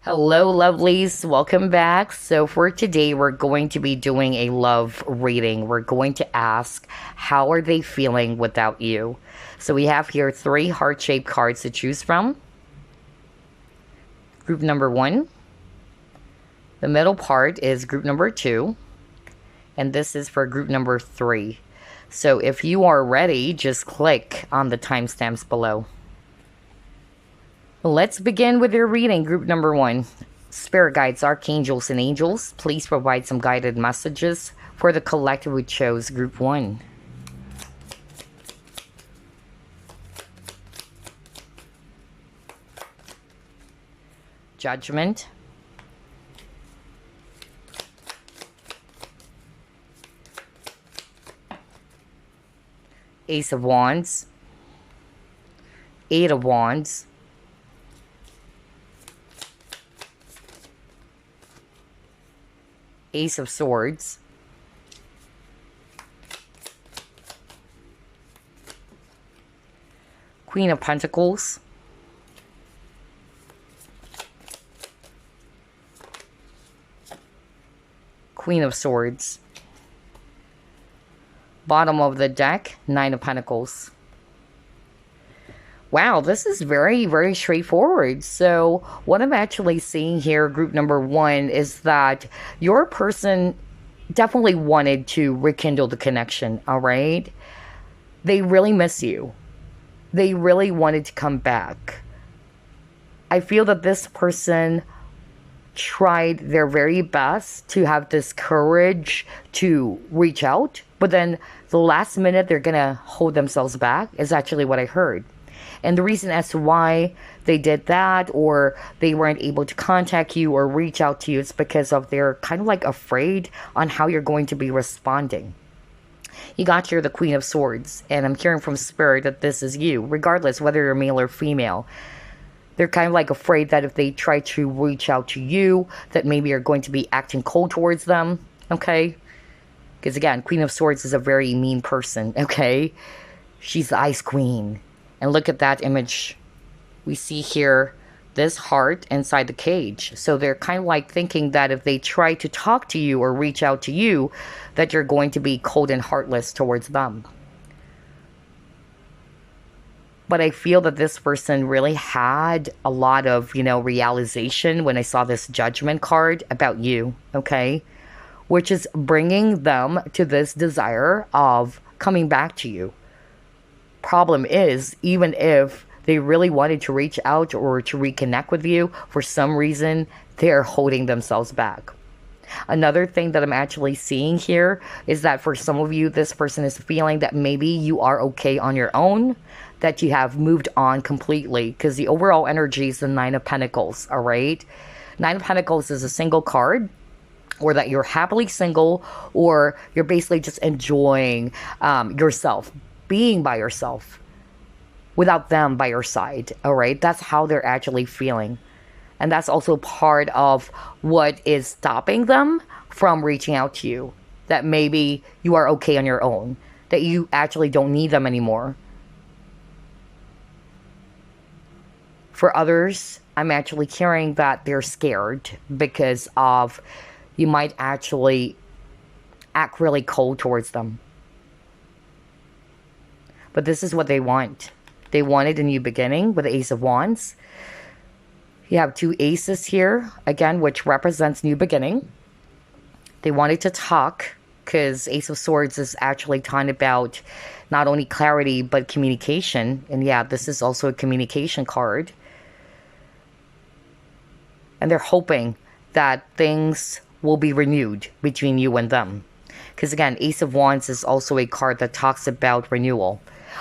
Hello, lovelies. Welcome back. So, for today, we're going to be doing a love reading. We're going to ask, how are they feeling without you? So, we have here three heart shaped cards to choose from. Group number one. The middle part is group number two. And this is for group number three. So, if you are ready, just click on the timestamps below. Let's begin with your reading, group number one. Spirit guides, archangels, and angels, please provide some guided messages for the collective who chose group one. Judgment. Ace of Wands. Eight of Wands. Ace of Swords. Queen of Pentacles. Queen of Swords. Bottom of the deck, Nine of Pentacles. Wow, this is very, very straightforward. So what I'm actually seeing here, group number one, is that your person definitely wanted to rekindle the connection, all right? They really miss you. They really wanted to come back. I feel that this person tried their very best to have this courage to reach out, but then the last minute they're gonna hold themselves back is actually what I heard. And the reason as to why they did that, or they weren't able to contact you or reach out to you, is because of they're kind of like afraid on how you're going to be responding. You got here the Queen of Swords, and I'm hearing from Spirit that this is you, regardless whether you're male or female. They're kind of like afraid that if they try to reach out to you, that maybe you're going to be acting cold towards them, okay? Because again, Queen of Swords is a very mean person, okay? She's the Ice Queen. And look at that image. We see here this heart inside the cage. So they're kind of like thinking that if they try to talk to you or reach out to you, that you're going to be cold and heartless towards them. But I feel that this person really had a lot of, realization when I saw this Judgment card about you, okay? Which is bringing them to this desire of coming back to you. Problem is, even if they really wanted to reach out or to reconnect with you, for some reason, they're holding themselves back. Another thing that I'm actually seeing here is that for some of you, this person is feeling that maybe you are okay on your own, that you have moved on completely, because the overall energy is the Nine of Pentacles, all right? Nine of Pentacles is a single card, or that you're happily single, or you're basically just enjoying yourself, being by yourself without them by your side, all right? That's how they're actually feeling. And that's also part of what is stopping them from reaching out to you. That maybe you are okay on your own, that you actually don't need them anymore. For others, I'm actually hearing that they're scared because of you might actually act really cold towards them. But this is what they want. They wanted a new beginning with the Ace of Wands. You have two aces here, again, which represents new beginning. They wanted to talk because Ace of Swords is actually talking about not only clarity, but communication. And yeah, this is also a communication card. And they're hoping that things will be renewed between you and them. Because again, Ace of Wands is also a card that talks about renewal.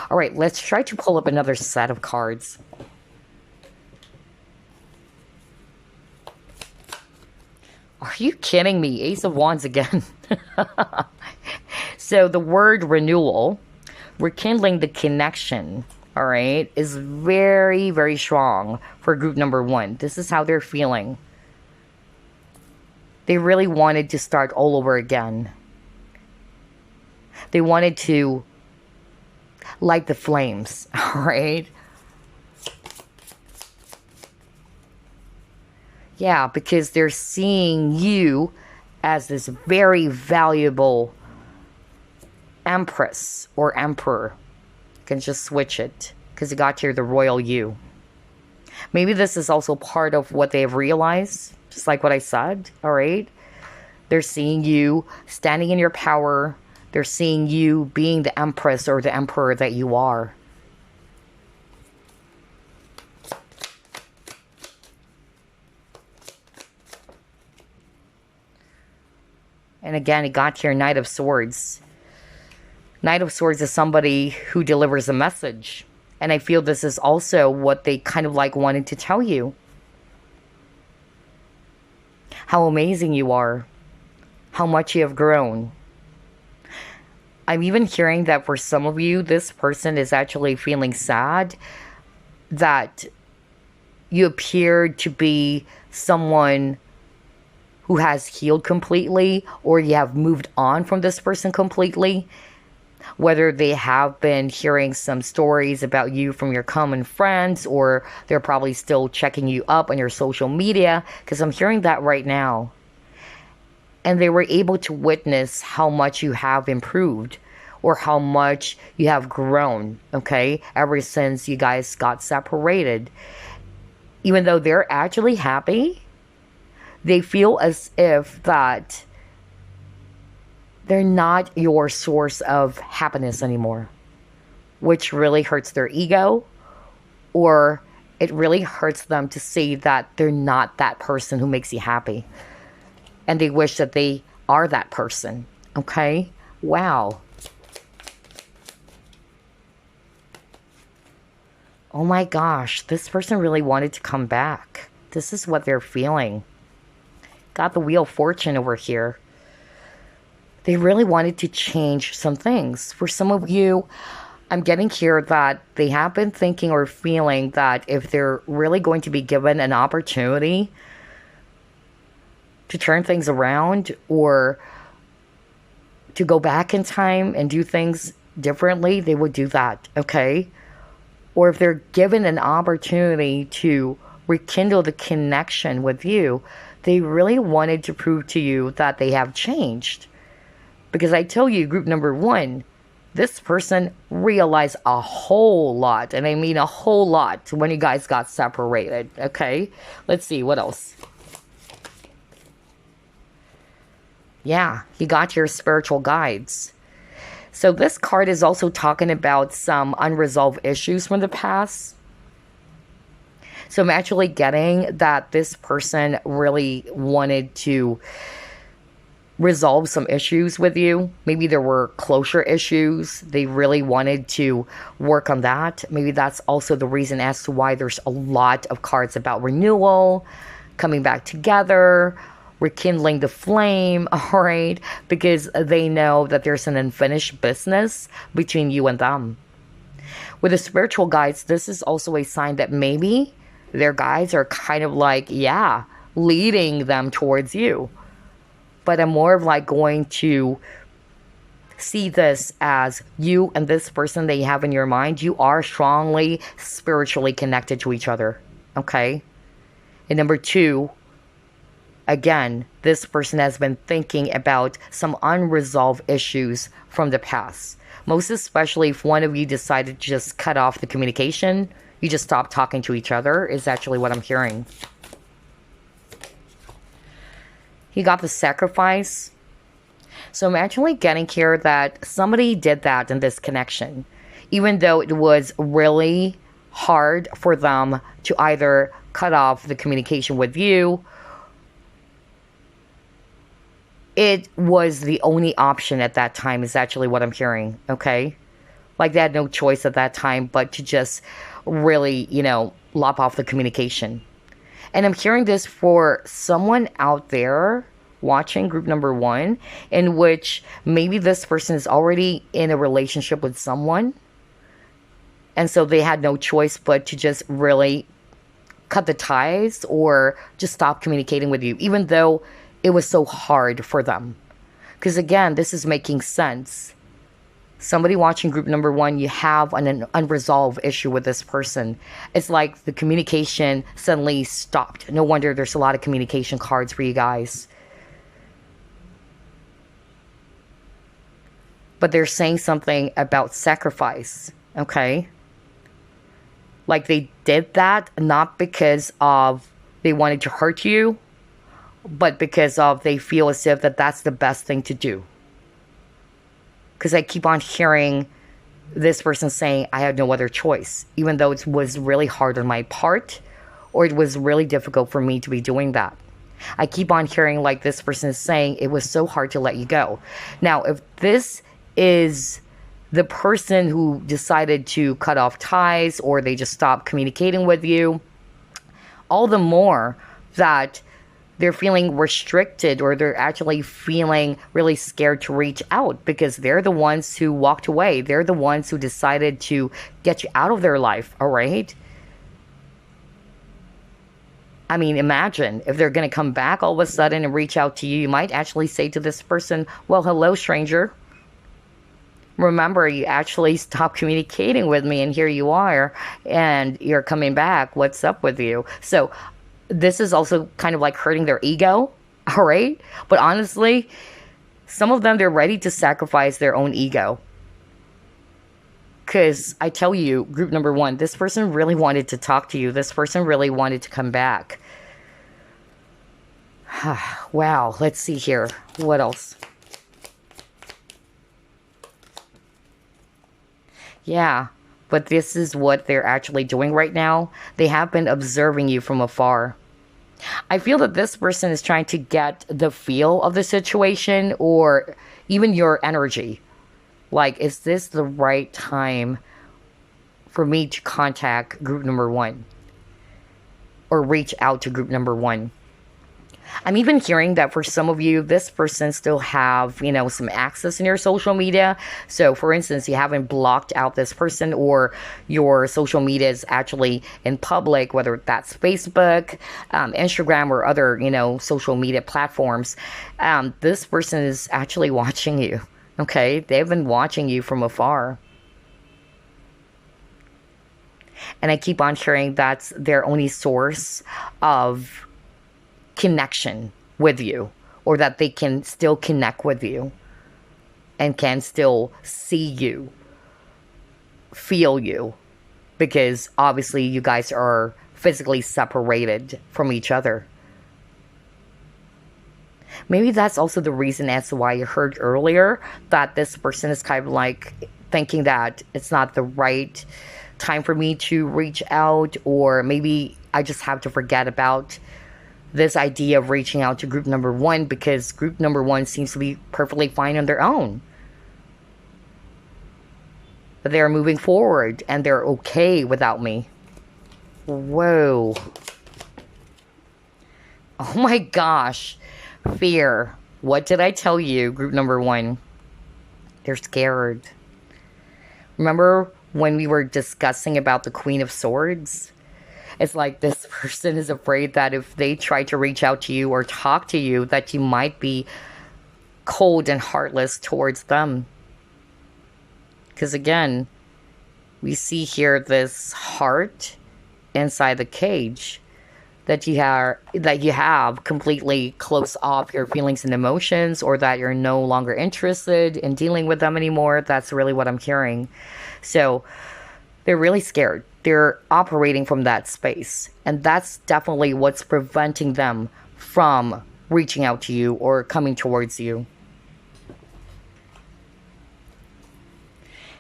All right, let's try to pull up another set of cards. Are you kidding me? Ace of Wands again. So the word renewal, rekindling the connection, all right, is very, very strong for group number one. This is how they're feeling. They really wanted to start all over again. They wanted to light the flames, all right? Yeah, because they're seeing you as this very valuable Empress or Emperor. You can just switch it because you got here the royal you. Maybe this is also part of what they have realized, just like what I said, all right? They're seeing you standing in your power. They're seeing you being the Empress or the Emperor that you are. And again, it got here Knight of Swords. Knight of Swords is somebody who delivers a message. And I feel this is also what they kind of like wanted to tell you. How amazing you are. How much you have grown. I'm even hearing that for some of you, this person is actually feeling sad that you appeared to be someone who has healed completely, or you have moved on from this person completely. Whether they have been hearing some stories about you from your common friends, or they're probably still checking you up on your social media, because I'm hearing that right now. And they were able to witness how much you have improved or how much you have grown, okay, ever since you guys got separated. Even though they're actually happy, they feel as if that they're not your source of happiness anymore, which really hurts their ego, or it really hurts them to see that they're not that person who makes you happy. And they wish that they are that person, okay? Wow. Oh my gosh, this person really wanted to come back. This is what they're feeling. Got the Wheel of Fortune over here. They really wanted to change some things. For some of you, I'm getting here that they have been thinking or feeling that if they're really going to be given an opportunity to turn things around or to go back in time and do things differently, they would do that, okay? Or if they're given an opportunity to rekindle the connection with you, they really wanted to prove to you that they have changed. Because I tell you, group number one, this person realized a whole lot, and I mean a whole lot, when you guys got separated, okay? Let's see, what else? Yeah, you got your spiritual guides. So this card is also talking about some unresolved issues from the past. So I'm actually getting that this person really wanted to resolve some issues with you. Maybe there were closure issues. They really wanted to work on that. Maybe that's also the reason as to why there's a lot of cards about renewal, coming back together, rekindling the flame, all right? Because they know that there's an unfinished business between you and them. With the spiritual guides, this is also a sign that maybe their guides are kind of like, yeah, leading them towards you. But I'm more of like going to see this as you and this person that you have in your mind, you are strongly spiritually connected to each other, okay? And number two, again, this person has been thinking about some unresolved issues from the past. Most especially if one of you decided to just cut off the communication, you just stop talking to each other, is actually what I'm hearing. He got the Sacrifice. So I'm actually getting here that somebody did that in this connection. Even though it was really hard for them to either cut off the communication with you, it was the only option at that time, is actually what I'm hearing, okay? Like they had no choice at that time but to just really, lop off the communication. And I'm hearing this for someone out there watching group number one, in which maybe this person is already in a relationship with someone. And so they had no choice but to just really cut the ties or just stop communicating with you, even though it was so hard for them. Because again, this is making sense. Somebody watching group number one, you have an unresolved issue with this person. It's like the communication suddenly stopped. No wonder there's a lot of communication cards for you guys. But they're saying something about sacrifice, okay? Like they did that not because of they wanted to hurt you, but because of they feel as if that's the best thing to do. Because I keep on hearing this person saying, I had no other choice, even though it was really hard on my part, or it was really difficult for me to be doing that. I keep on hearing like this person is saying, it was so hard to let you go. Now, if this is the person who decided to cut off ties, or they just stopped communicating with you, all the more that they're feeling restricted, or they're actually feeling really scared to reach out, because they're the ones who walked away. They're the ones who decided to get you out of their life, all right? I mean, imagine if they're going to come back all of a sudden and reach out to you. You might actually say to this person, well, hello, stranger. Remember, you actually stopped communicating with me, and here you are, and you're coming back. What's up with you? So this is also kind of like hurting their ego, all right? But honestly, some of them, they're ready to sacrifice their own ego. Because I tell you, group number one, this person really wanted to talk to you. This person really wanted to come back. Wow, let's see here. What else? Yeah, but this is what they're actually doing right now. They have been observing you from afar. I feel that this person is trying to get the feel of the situation, or even your energy. Like, is this the right time for me to contact group number one? Or reach out to group number one? I'm even hearing that for some of you, this person still have, some access in your social media. So for instance, you haven't blocked out this person, or your social media is actually in public, whether that's Facebook, Instagram, or other, social media platforms. This person is actually watching you. Okay. They've been watching you from afar. And I keep on hearing that's their only source of connection with you, or that they can still connect with you and can still see you, feel you, because obviously you guys are physically separated from each other. Maybe that's also the reason as to why you heard earlier that this person is kind of like thinking that it's not the right time for me to reach out, or maybe I just have to forget about this idea of reaching out to group number one, because group number one seems to be perfectly fine on their own. But they're moving forward and they're okay without me. Whoa. Oh my gosh. Fear. What did I tell you, group number one? They're scared. Remember when we were discussing about the Queen of Swords? It's like this person is afraid that if they try to reach out to you or talk to you, that you might be cold and heartless towards them. Because again, we see here this heart inside the cage that you have completely closed off your feelings and emotions, or that you're no longer interested in dealing with them anymore. That's really what I'm hearing. So they're really scared. They're operating from that space. And that's definitely what's preventing them from reaching out to you or coming towards you.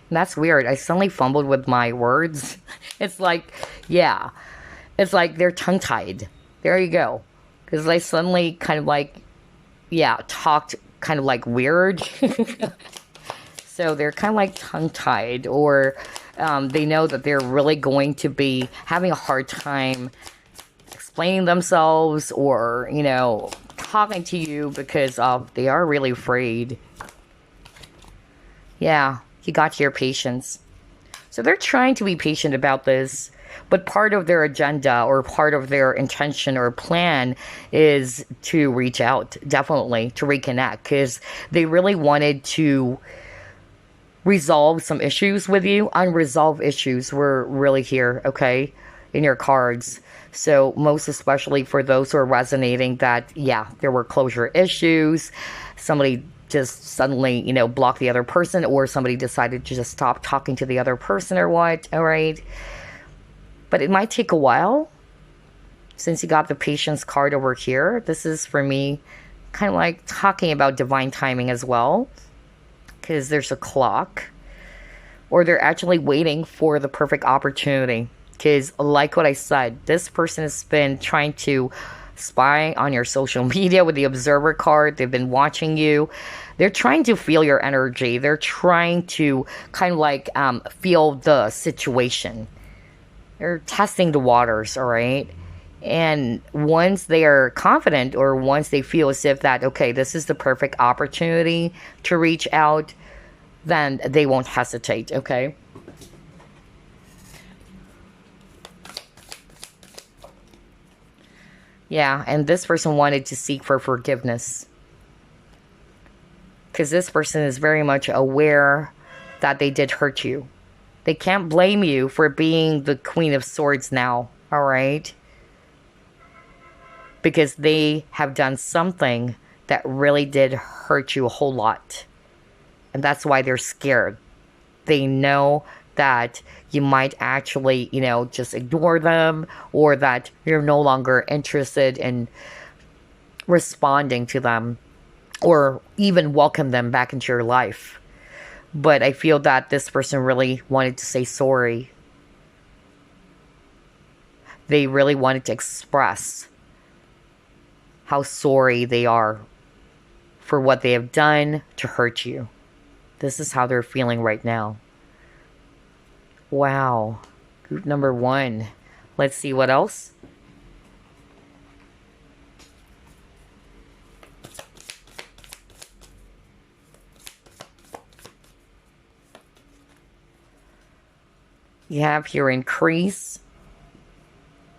And that's weird. I suddenly fumbled with my words. It's like, yeah. It's like they're tongue-tied. There you go. Because I suddenly kind of like, talked kind of like weird. So they're kind of like tongue-tied, or they know that they're really going to be having a hard time explaining themselves, or, talking to you, because they are really afraid. Yeah, you got your patience. So they're trying to be patient about this, but part of their agenda, or part of their intention or plan, is to reach out, definitely, to reconnect, because they really wanted to resolve some issues with you. Unresolved issues were really here, okay, in your cards. So most especially for those who are resonating that, yeah, there were closure issues. Somebody just suddenly, blocked the other person, or somebody decided to just stop talking to the other person or what, all right? But it might take a while. Since you got the patience card over here, this is for me kind of like talking about divine timing as well, because there's a clock, or they're actually waiting for the perfect opportunity. Because like what I said, this person has been trying to spy on your social media with the observer card. They've been watching you. They're trying to feel your energy. They're trying to kind of like feel the situation. They're testing the waters, all right? And once they are confident, or once they feel as if that, okay, this is the perfect opportunity to reach out, then they won't hesitate, okay? Yeah, and this person wanted to seek for forgiveness. Because this person is very much aware that they did hurt you. They can't blame you for being the Queen of Swords now, all right? Because they have done something that really did hurt you a whole lot. And that's why they're scared. They know that you might actually, just ignore them, or that you're no longer interested in responding to them, or even welcome them back into your life. But I feel that this person really wanted to say sorry. They really wanted to express how sorry they are for what they have done to hurt you. This is how they're feeling right now. Wow. Group number 1. Let's see what else. You have here increase,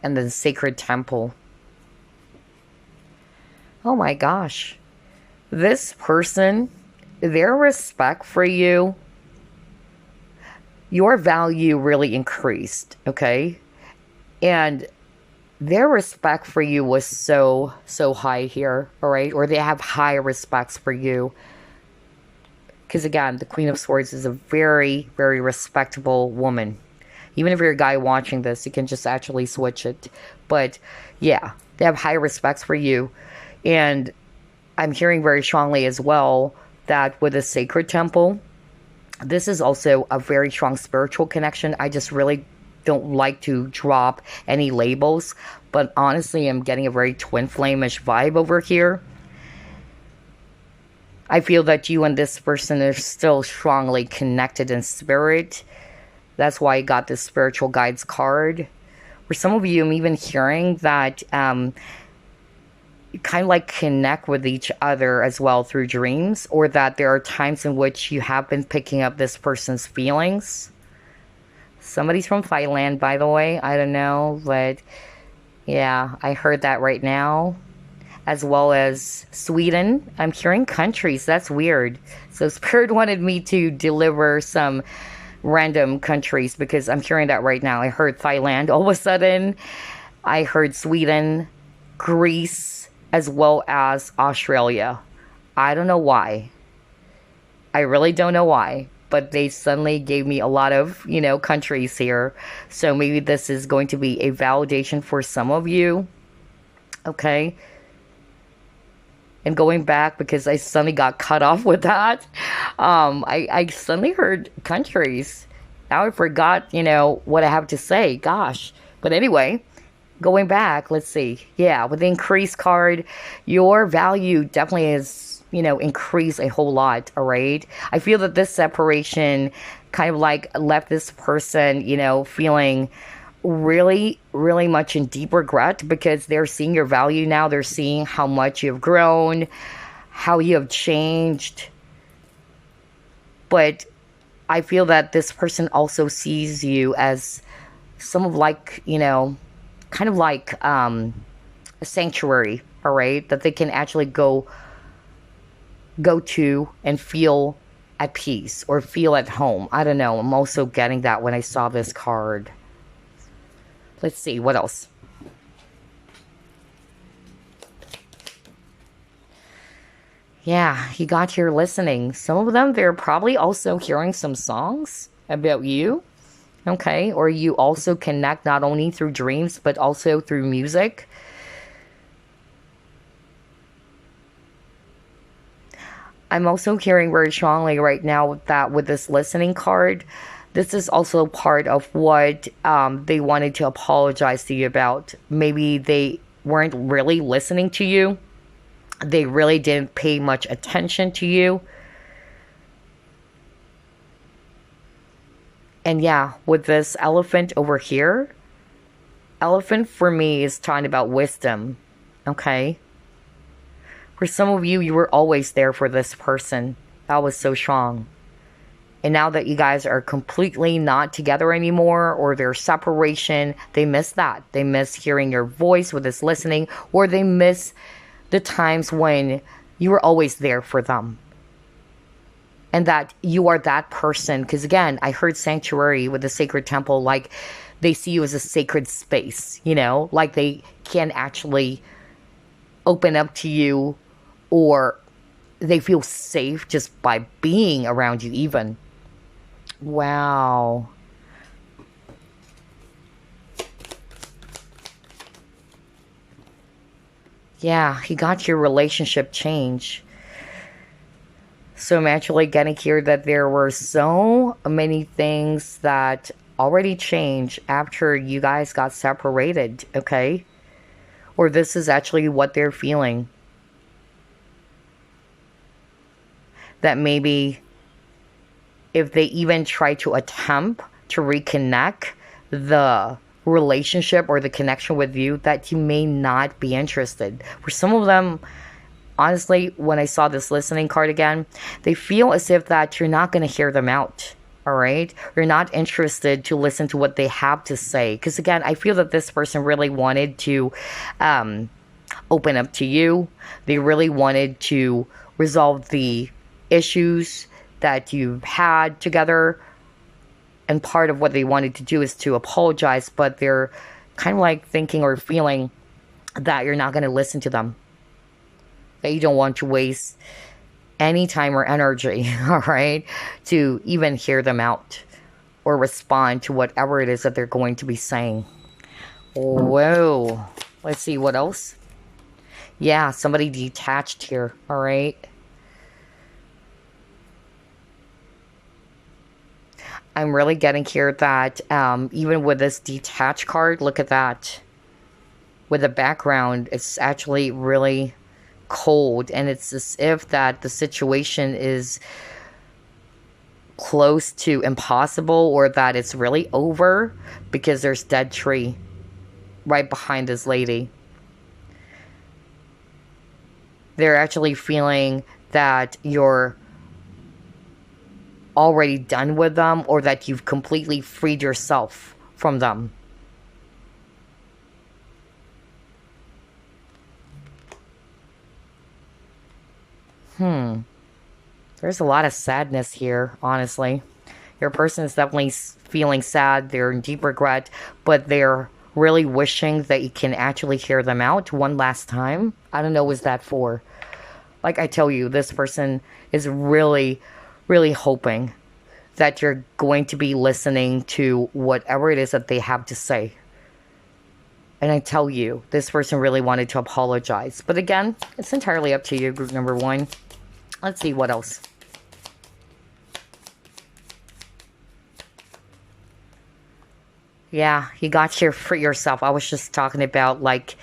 and then sacred temple. Oh my gosh. This person, their respect for you, your value really increased, okay? And their respect for you was so high here, all right? Or they have high respects for you. Because again, the Queen of Swords is a very, very respectable woman. Even if you're a guy watching this, you can just actually switch it. But yeah, they have high respects for you. And I'm hearing very strongly as well that with the sacred temple, this is also a very strong spiritual connection. I just really don't like to drop any labels, but honestly, I'm getting a very twin flame-ish vibe over here. I feel that you and this person are still strongly connected in spirit. That's why I got this spiritual guides card. For some of you, I'm even hearing that you kind of like connect with each other as well through dreams, or that there are times in which you have been picking up this person's feelings. Somebody's from Thailand, by the way. I don't know, but yeah, I heard that right now. As well as Sweden. I'm hearing countries. That's weird. So Spirit wanted me to deliver some random countries because I'm hearing that right now. I heard Thailand all of a sudden. I heard Sweden, Greece, as well as Australia. I don't know why. I really don't know why. But they suddenly gave me a lot of, countries here. So maybe this is going to be a validation for some of you. Okay. And going back, because I suddenly got cut off with that, I suddenly heard countries. Now I forgot, what I have to say. Gosh. But anyway, going back, let's see. Yeah, with the increase card, your value definitely is, increased a whole lot, all right? I feel that this separation kind of like left this person, feeling really, really much in deep regret, because they're seeing your value now. They're seeing how much you've grown, how you have changed. But I feel that this person also sees you as some of like, kind of like a sanctuary, all right, that they can actually go to and feel at peace or feel at home. I don't know. I'm also getting that when I saw this card. Let's see, what else? Yeah, you got here listening. Some of them, they're probably also hearing some songs about you. Okay, or you also connect not only through dreams, but also through music. I'm also hearing very strongly right now that with this listening card, this is also part of what they wanted to apologize to you about. Maybe they weren't really listening to you. They really didn't pay much attention to you. And yeah, with this elephant over here, elephant for me is talking about wisdom. Okay? For some of you, you were always there for this person. That was so strong. And now that you guys are completely not together anymore, or their separation, they miss that. They miss hearing your voice with this listening, or they miss the times when you were always there for them. And that you are that person. Because again, I heard sanctuary with the sacred temple, like they see you as a sacred space, you know, like they can actually open up to you, or they feel safe just by being around you even. Wow. Yeah, he got your relationship change. So I'm actually getting here that there were so many things that already changed after you guys got separated, okay? Or this is actually what they're feeling. That maybe if they even try to attempt to reconnect the relationship or the connection with you, that you may not be interested. For some of them, honestly, when I saw this listening card again, they feel as if that you're not going to hear them out. All right. You're not interested to listen to what they have to say. Because again, I feel that this person really wanted to open up to you. They really wanted to resolve the issues that you've had together. And part of what they wanted to do is to apologize. But they're kind of like thinking or feeling that you're not going to listen to them. That you don't want to waste any time or energy, all right, to even hear them out or respond to whatever it is that they're going to be saying. Whoa. Let's see what else. Yeah, somebody detached here, all right. I'm really getting here that even with this detached card, look at that. With the background, it's actually really cold, and it's as if that the situation is close to impossible, or that it's really over, because there's dead tree right behind this lady. They're actually feeling that you're already done with them, or that you've completely freed yourself from them. There's a lot of sadness here, honestly. Your person is definitely feeling sad. They're in deep regret, but they're really wishing that you can actually hear them out one last time. I don't know what that for. Like I tell you, this person is really, really hoping that you're going to be listening to whatever it is that they have to say. And I tell you, this person really wanted to apologize. But again, it's entirely up to you, group number one. Let's see what else. Yeah, you got here for yourself. I was just talking about, like,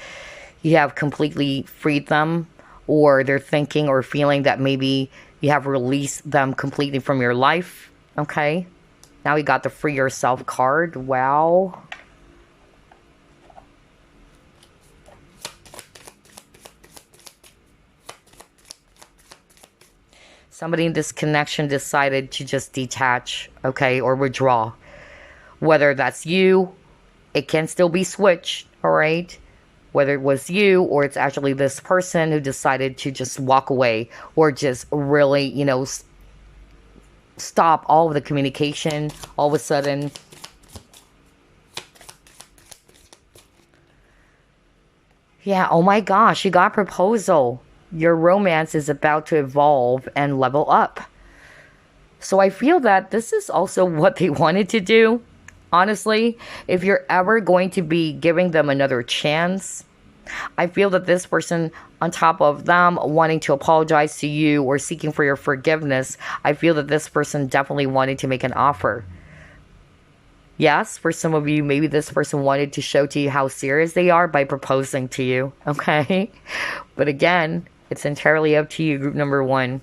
you have completely freed them, or they're thinking or feeling that maybe you have released them completely from your life. Okay. Now you got the free yourself card. Wow. Somebody in this connection decided to just detach, okay, or withdraw. Whether that's you, it can still be switched, all right? Whether it was you, or it's actually this person who decided to just walk away, or just really, stop all of the communication all of a sudden. Yeah, oh my gosh, you got proposal. Your romance is about to evolve and level up. So I feel that this is also what they wanted to do. Honestly, if you're ever going to be giving them another chance, I feel that this person, on top of them wanting to apologize to you or seeking for your forgiveness, I feel that this person definitely wanted to make an offer. Yes, for some of you, maybe this person wanted to show to you how serious they are by proposing to you, okay? But again, it's entirely up to you, group number one.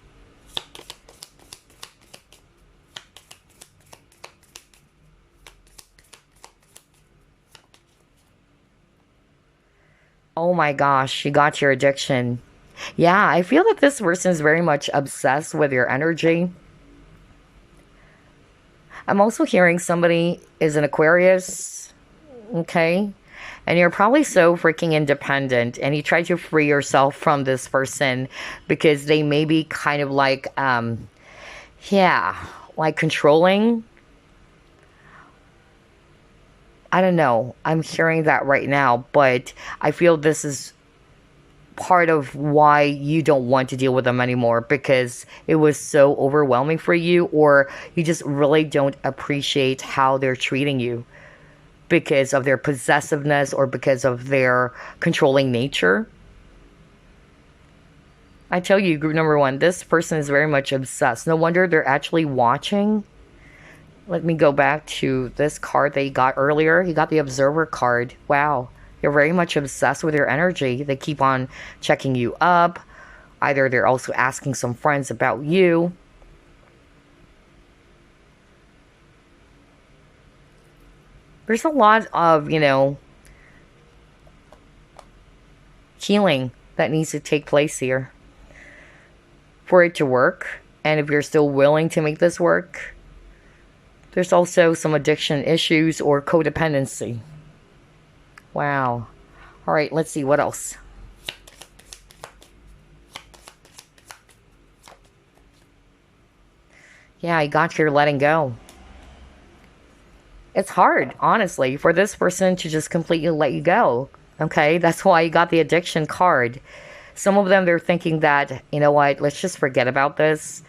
Oh my gosh, you got your addiction. Yeah, I feel that this person is very much obsessed with your energy. I'm also hearing somebody is an Aquarius, okay? And you're probably so freaking independent and you try to free yourself from this person because they may be kind of like, yeah, like controlling. I don't know. I'm hearing that right now, but I feel this is part of why you don't want to deal with them anymore because it was so overwhelming for you, or you just really don't appreciate how they're treating you because of their possessiveness or because of their controlling nature. I tell you, group number one, this person is very much obsessed. No wonder they're actually watching. Let me go back to this card that you got earlier. You got the Observer card. Wow. You're very much obsessed with your energy. They keep on checking you up. Either they're also asking some friends about you. There's a lot of, healing that needs to take place here for it to work. And if you're still willing to make this work, there's also some addiction issues or codependency. Wow. All right, let's see what else. Yeah, I got your letting go. It's hard, honestly, for this person to just completely let you go. Okay, that's why you got the addiction card. Some of them, they're thinking that, you know what, let's just forget about this.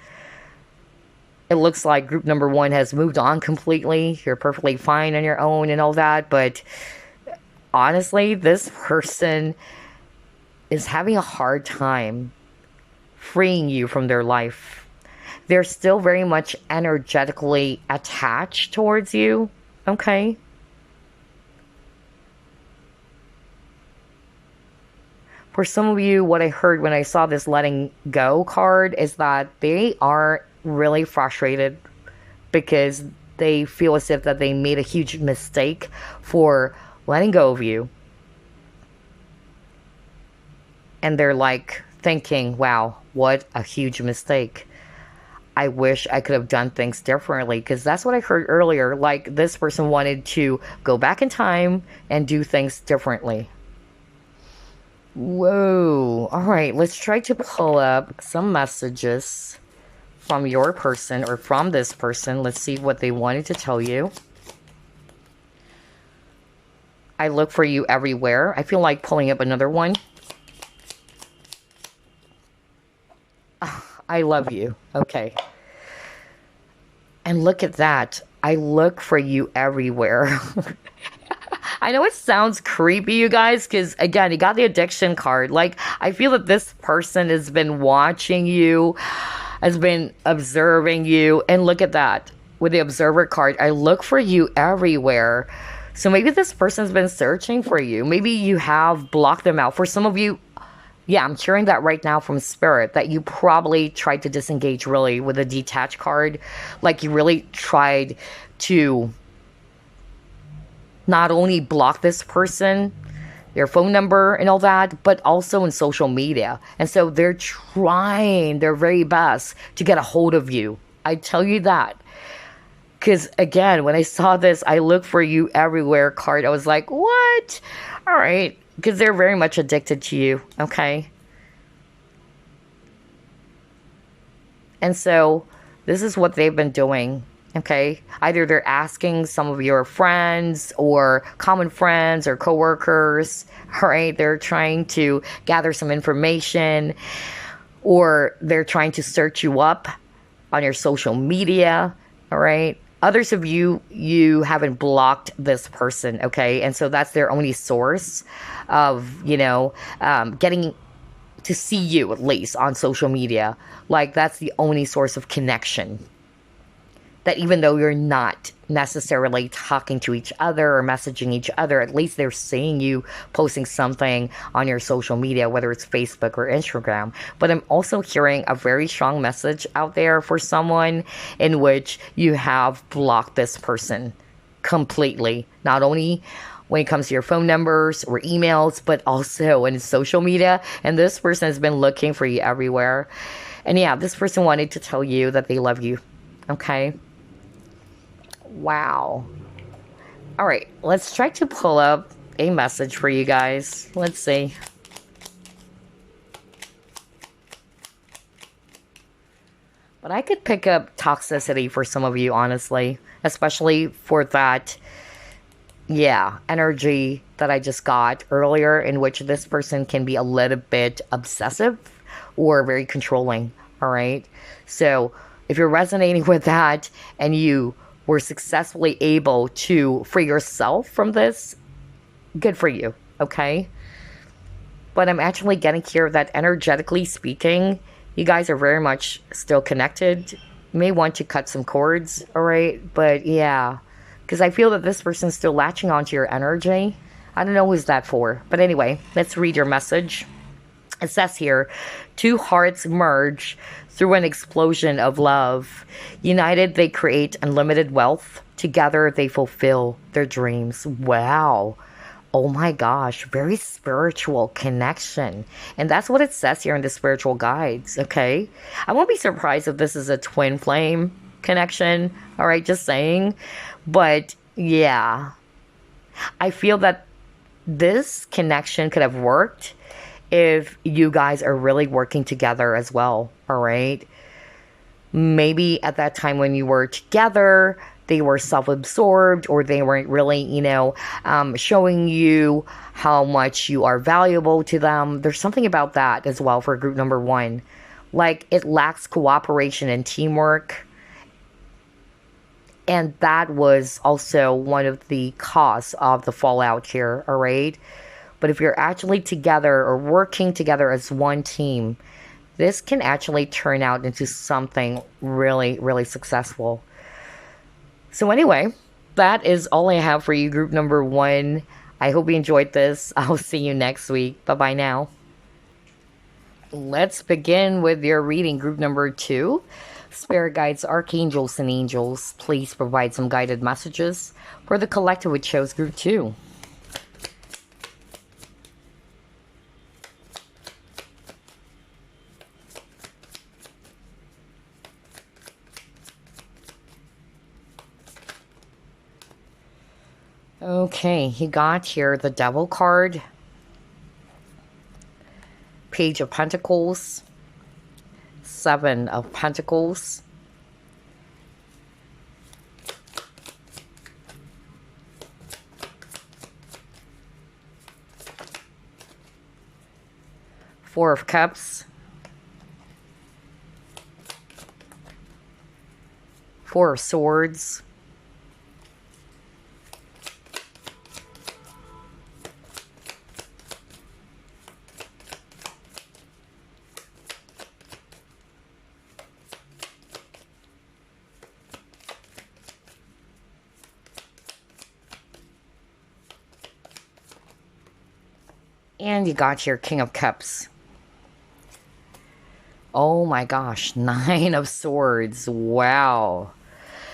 It looks like group number one has moved on completely. You're perfectly fine on your own and all that. But honestly, this person is having a hard time freeing you from their life. They're still very much energetically attached towards you. Okay? For some of you, what I heard when I saw this letting go card is that they are really frustrated because they feel as if that they made a huge mistake for letting go of you. And they're like thinking, wow, what a huge mistake. I wish I could have done things differently, because that's what I heard earlier. Like this person wanted to go back in time and do things differently. Whoa. All right, let's try to pull up some messages from your person or from this person. Let's see what they wanted to tell you. I look for you everywhere. I feel like pulling up another one. I love you. Okay. And look at that. I look for you everywhere. I know it sounds creepy, you guys, because again, you got the addiction card. Like, I feel that this person has been watching you, has been observing you. And look at that. With the observer card, I look for you everywhere. So maybe this person's been searching for you. Maybe you have blocked them out. For some of you, yeah, I'm hearing that right now from Spirit, that you probably tried to disengage really with a detached card. Like you really tried to not only block this person, their phone number and all that, but also in social media. And so they're trying their very best to get a hold of you. I tell you that. Because again, when I saw this, I look for you everywhere card, I was like, what? All right. Because they're very much addicted to you, okay? And so This is what they've been doing. Okay, either they're asking some of your friends or common friends or coworkers, all right? They're trying to gather some information, or they're trying to search you up on your social media, all right? Others of you, you haven't blocked this person, okay? And so that's their only source of, getting to see you, at least on social media. Like, that's the only source of connection. That even though you're not necessarily talking to each other or messaging each other, at least they're seeing you posting something on your social media, whether it's Facebook or Instagram. But I'm also hearing a very strong message out there for someone in which you have blocked this person completely. Not only when it comes to your phone numbers or emails, but also in social media. And this person has been looking for you everywhere. And yeah, this person wanted to tell you that they love you. Okay? Wow. All right, let's try to pull up a message for you guys. Let's see. But I could pick up toxicity for some of you, honestly, especially for that, energy that I just got earlier, in which this person can be a little bit obsessive or very controlling. All right. So if you're resonating with that and you were successfully able to free yourself from this, good for you, okay? But I'm actually getting here that energetically speaking, you guys are very much still connected. You may want to cut some cords, all right? But yeah, because I feel that this person's still latching onto your energy. I don't know who's that for. But anyway, let's read your message. It says here, two hearts merge through an explosion of love. United, they create unlimited wealth. Together, they fulfill their dreams. Wow. Oh my gosh, very spiritual connection. And that's what it says here in the spiritual guides, okay? I won't be surprised if this is a twin flame connection, all right, just saying. But yeah, I feel that this connection could have worked if you guys are really working together as well, all right? Maybe at that time when you were together, they were self-absorbed, or they weren't really, showing you how much you are valuable to them. There's something about that as well for group number one. Like, it lacks cooperation and teamwork. And that was also one of the cause of the fallout here, all right? But if you're actually together or working together as one team, this can actually turn out into something really, really successful. So anyway, that is all I have for you, group number one. I hope you enjoyed this. I'll see you next week. Bye-bye now. Let's begin with your reading, group number two. Spirit guides, archangels, and angels, please provide some guided messages for the collective which shows group two. Okay, he got here the Devil card, Page of Pentacles, Seven of Pentacles, Four of Cups, Four of Swords, and you got your King of Cups. Oh my gosh, Nine of Swords. Wow.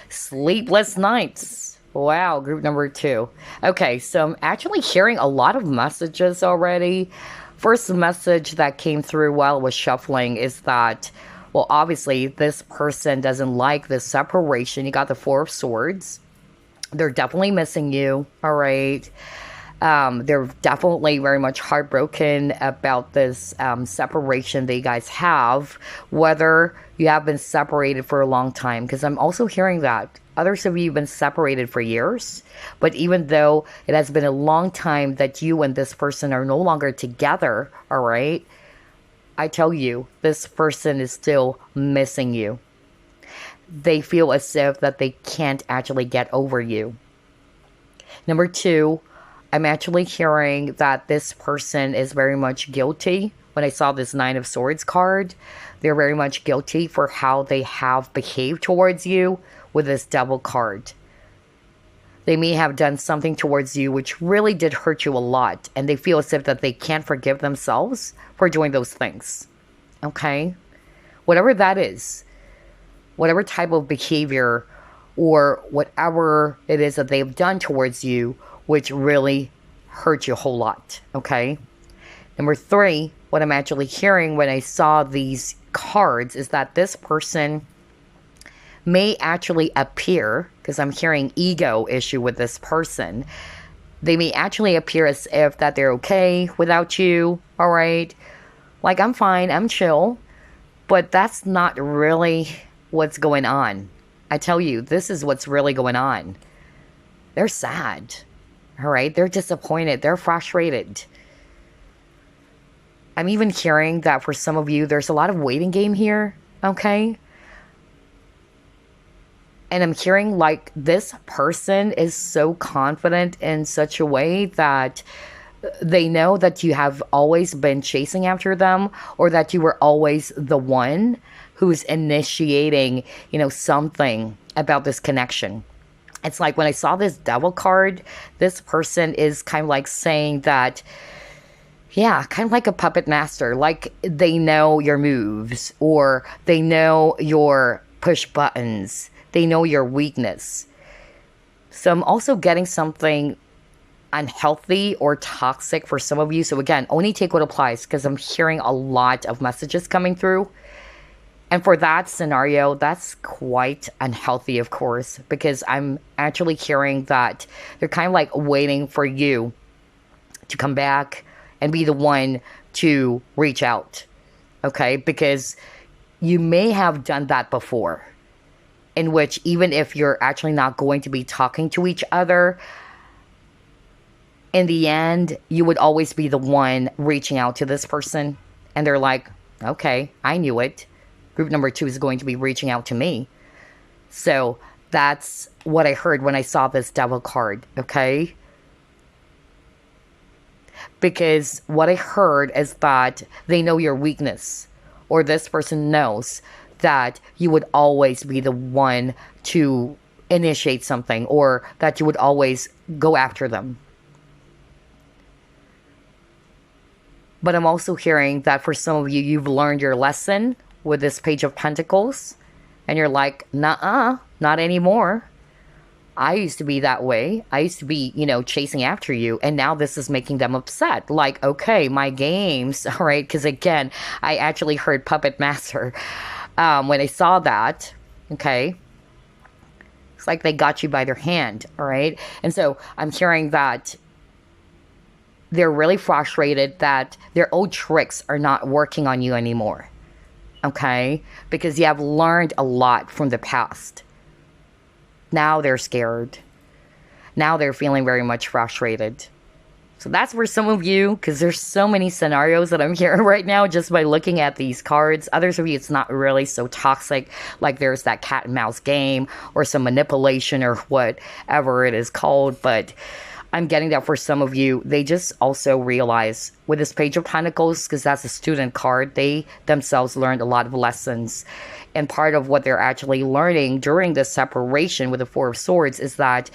Sleepless nights. Wow, group number two. Okay, so I'm actually hearing a lot of messages already. First message that came through while I was shuffling is that, well, obviously this person doesn't like this separation. You got the Four of Swords. They're definitely missing you, all right? They're definitely very much heartbroken about this separation that you guys have, whether you have been separated for a long time, because I'm also hearing that others of you have been separated for years, but even though it has been a long time that you and this person are no longer together, all right, I tell you, this person is still missing you. They feel as if that they can't actually get over you. Number two, I'm actually hearing that this person is very much guilty. When I saw this Nine of Swords card, they're very much guilty for how they have behaved towards you with this Devil card. They may have done something towards you which really did hurt you a lot, and they feel as if that they can't forgive themselves for doing those things. Okay? Whatever that is, whatever type of behavior or whatever it is that they've done towards you which really hurt you a whole lot. Okay? Number three, what I'm actually hearing when I saw these cards is that this person may actually appear, because I'm hearing ego issue with this person, they may actually appear as if that they're okay without you, all right? Like, I'm fine, I'm chill, but that's not really what's going on. I tell you, this is what's really going on. They're sad, all right? They're disappointed, they're frustrated. I'm even hearing that for some of you, there's a lot of waiting game here, okay? And I'm hearing like this person is so confident in such a way that they know that you have always been chasing after them, or that you were always the one who's initiating, something about this connection. It's like when I saw this Devil card, this person is kind of like saying that, yeah, kind of like a puppet master. Like they know your moves, or they know your push buttons. They know your weakness. So I'm also getting something unhealthy or toxic for some of you. So again, only take what applies, because I'm hearing a lot of messages coming through. And for that scenario, that's quite unhealthy, of course, because I'm actually hearing that they're kind of like waiting for you to come back and be the one to reach out. Okay? Because you may have done that before, in which even if you're actually not going to be talking to each other, in the end, you would always be the one reaching out to this person. And they're like, okay, I knew it. Group number two is going to be reaching out to me. So that's what I heard when I saw this Devil card, okay? Because what I heard is that they know your weakness, or this person knows that you would always be the one to initiate something, or that you would always go after them. But I'm also hearing that for some of you, you've learned your lesson with this Page of Pentacles, and you're like, nuh-uh, not anymore. I used to be that way. I used to be, chasing after you, and now this is making them upset. Like, okay, my games, all right? Because again, I actually heard Puppet Master when I saw that, okay? It's like they got you by their hand, all right? And so I'm hearing that they're really frustrated that their old tricks are not working on you anymore, okay? Because you have learned a lot from the past. Now they're scared. Now they're feeling very much frustrated. So that's for some of you, because there's so many scenarios that I'm hearing right now just by looking at these cards. Others of you, it's not really so toxic, like there's that cat and mouse game or some manipulation or whatever it is called. But I'm getting that for some of you, they just also realize with this Page of Pentacles, because that's a student card, they themselves learned a lot of lessons. And part of what they're actually learning during this separation with the Four of Swords is that,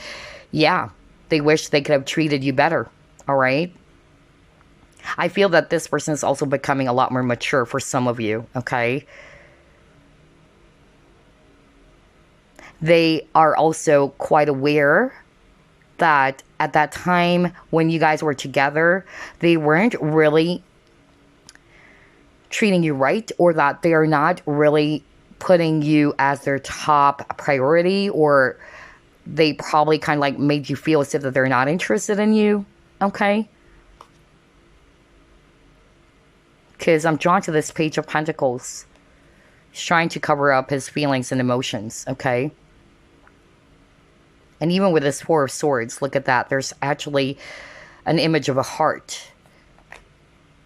yeah, they wish they could have treated you better. All right? I feel that this person is also becoming a lot more mature for some of you, okay? They are also quite aware that at that time when you guys were together, they weren't really treating you right, or that they are not really putting you as their top priority, or they probably kind of like made you feel as if that they're not interested in you. Okay? Because I'm drawn to this Page of Pentacles. He's trying to cover up his feelings and emotions, okay? And even with this Four of Swords, look at that. There's actually an image of a heart.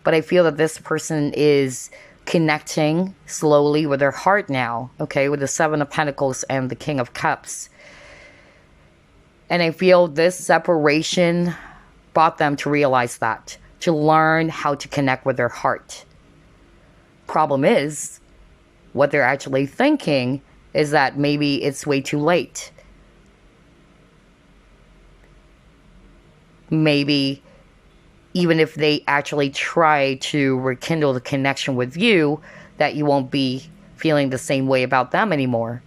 But I feel that this person is connecting slowly with their heart now, okay? With the Seven of Pentacles and the King of Cups. And I feel this separation brought them to realize that, to learn how to connect with their heart. Problem is, what they're actually thinking is that maybe it's way too late. Maybe even if they actually try to rekindle the connection with you, that you won't be feeling the same way about them anymore.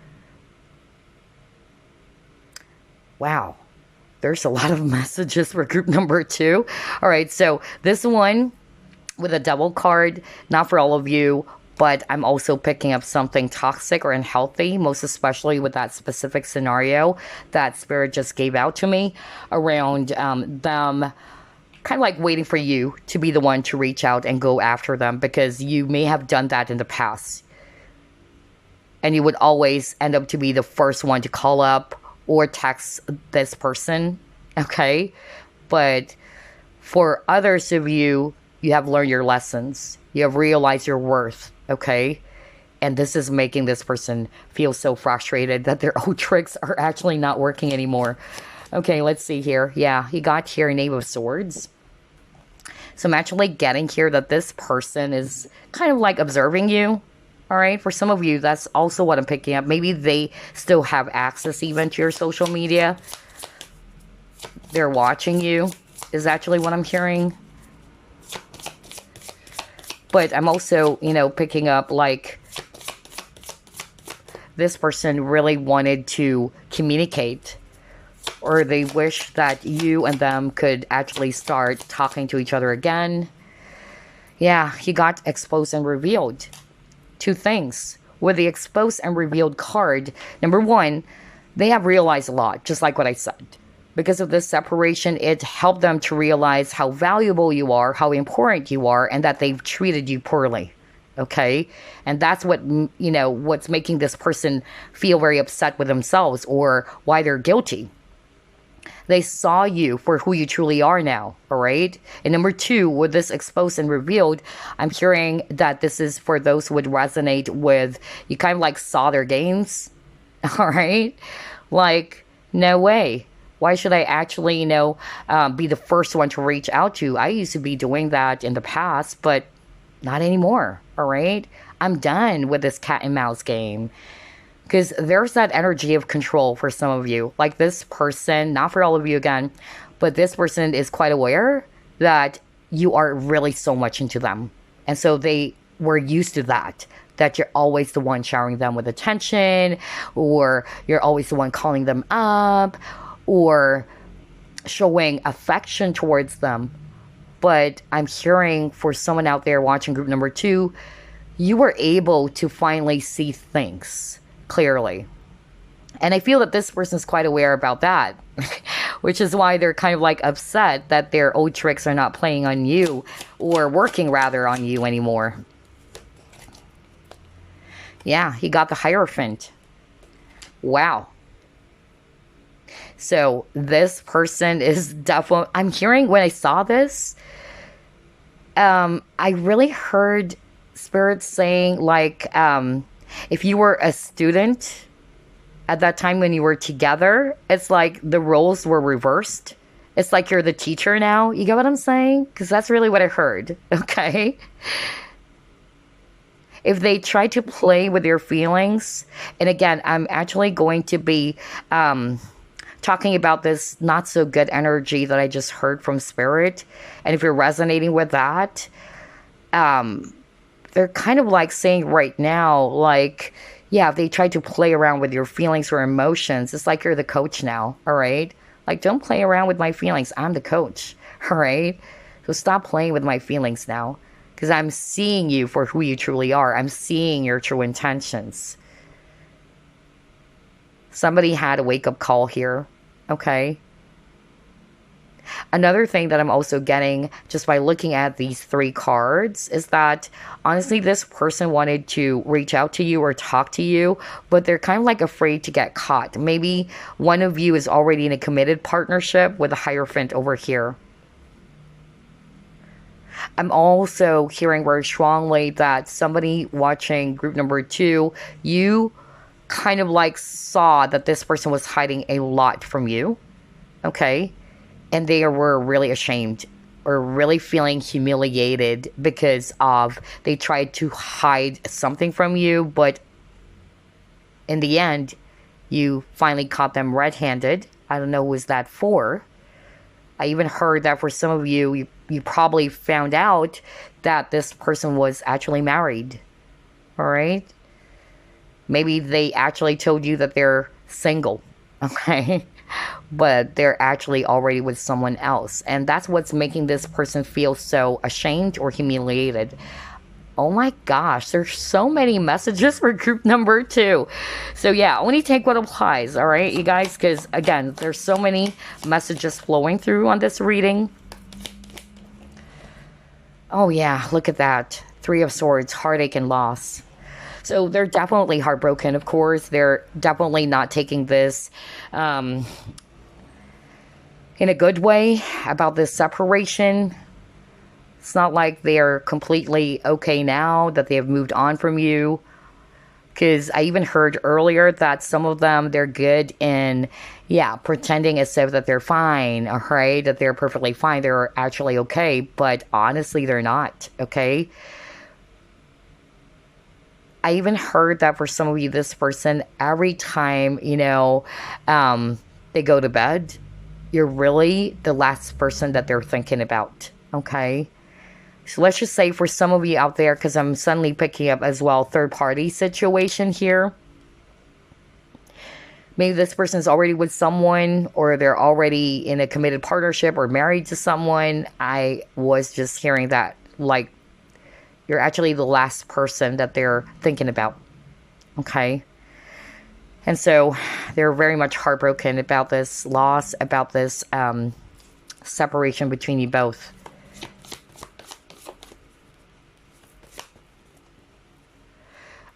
Wow. There's a lot of messages for group number 2. All right, so this one with a Devil card, not for all of you, but I'm also picking up something toxic or unhealthy, most especially with that specific scenario that Spirit just gave out to me around them kind of like waiting for you to be the one to reach out and go after them, because you may have done that in the past. And you would always end up to be the first one to call up or text this person, okay? But for others of you, you have learned your lessons. You have realized your worth, okay? And this is making this person feel so frustrated that their old tricks are actually not working anymore. Okay, let's see here. Yeah, he got here Knave of Swords. So I'm actually getting here that this person is kind of like observing you. All right, for some of you, that's also what I'm picking up. Maybe they still have access even to your social media. They're watching you, is actually what I'm hearing. But I'm also, picking up like this person really wanted to communicate, or they wish that you and them could actually start talking to each other again. Yeah, he got exposed and revealed. 2 things. With the exposed and revealed card, number 1, they have realized a lot, just like what I said. Because of this separation, it helped them to realize how valuable you are, how important you are, and that they've treated you poorly. Okay? And that's what, what's making this person feel very upset with themselves, or why they're guilty. They saw you for who you truly are now, all right? And number 2, with this exposed and revealed, I'm hearing that this is for those who would resonate with, you kind of like saw their games, all right? Like, no way. Why should I actually, be the first one to reach out to? I used to be doing that in the past, but not anymore, all right? I'm done with this cat and mouse game. Because there's that energy of control for some of you. Like this person, not for all of you again, but this person is quite aware that you are really so much into them. And so they were used to that you're always the one showering them with attention, or you're always the one calling them up, or showing affection towards them. But I'm hearing for someone out there watching group number 2, you were able to finally see things clearly. And I feel that this person is quite aware about that, which is why they're kind of like upset that their old tricks are not playing on you, or working rather on you anymore. Yeah, he got the Hierophant. Wow. So this person is definitely, I'm hearing when I saw this, I really heard Spirit saying like, if you were a student at that time when you were together, it's like the roles were reversed. It's like you're the teacher now. You get what I'm saying? Because that's really what I heard. Okay? If they try to play with your feelings, and again, I'm actually going to be talking about this not so good energy that I just heard from Spirit. And if you're resonating with that, they're kind of like saying right now, like, yeah, if they try to play around with your feelings or emotions, it's like you're the coach now, all right? Like, don't play around with my feelings. I'm the coach, all right? So stop playing with my feelings now, because I'm seeing you for who you truly are. I'm seeing your true intentions. Somebody had a wake-up call here, okay? Another thing that I'm also getting just by looking at these three cards is that honestly, this person wanted to reach out to you or talk to you, but they're kind of like afraid to get caught. Maybe one of you is already in a committed partnership with a Hierophant over here. I'm also hearing very strongly that somebody watching group number 2, you kind of like saw that this person was hiding a lot from you. Okay. And they were really ashamed or really feeling humiliated because of they tried to hide something from you, but in the end, you finally caught them red-handed. I don't know who was that for. I even heard that for some of you, you probably found out that this person was actually married. All right? Maybe they actually told you that they're single. Okay? But they're actually already with someone else. And that's what's making this person feel so ashamed or humiliated. Oh my gosh, there's so many messages for group number 2. So yeah, only take what applies, all right, you guys? Because again, there's so many messages flowing through on this reading. Oh yeah, look at that. 3 of Swords, heartache and loss. So they're definitely heartbroken, of course. They're definitely not taking this in a good way about this separation. It's not like they're completely okay now, that they have moved on from you. Because I even heard earlier that some of them, they're good in, pretending as if that they're fine, all right? That they're perfectly fine. They're actually okay. But honestly, they're not, okay? I even heard that for some of you, this person, every time, they go to bed, you're really the last person that they're thinking about, okay? So let's just say for some of you out there, because I'm suddenly picking up as well third-party situation here. Maybe this person's already with someone, or they're already in a committed partnership or married to someone. I was just hearing that, like, you're actually the last person that they're thinking about, okay? And so they're very much heartbroken about this loss, about this separation between you both.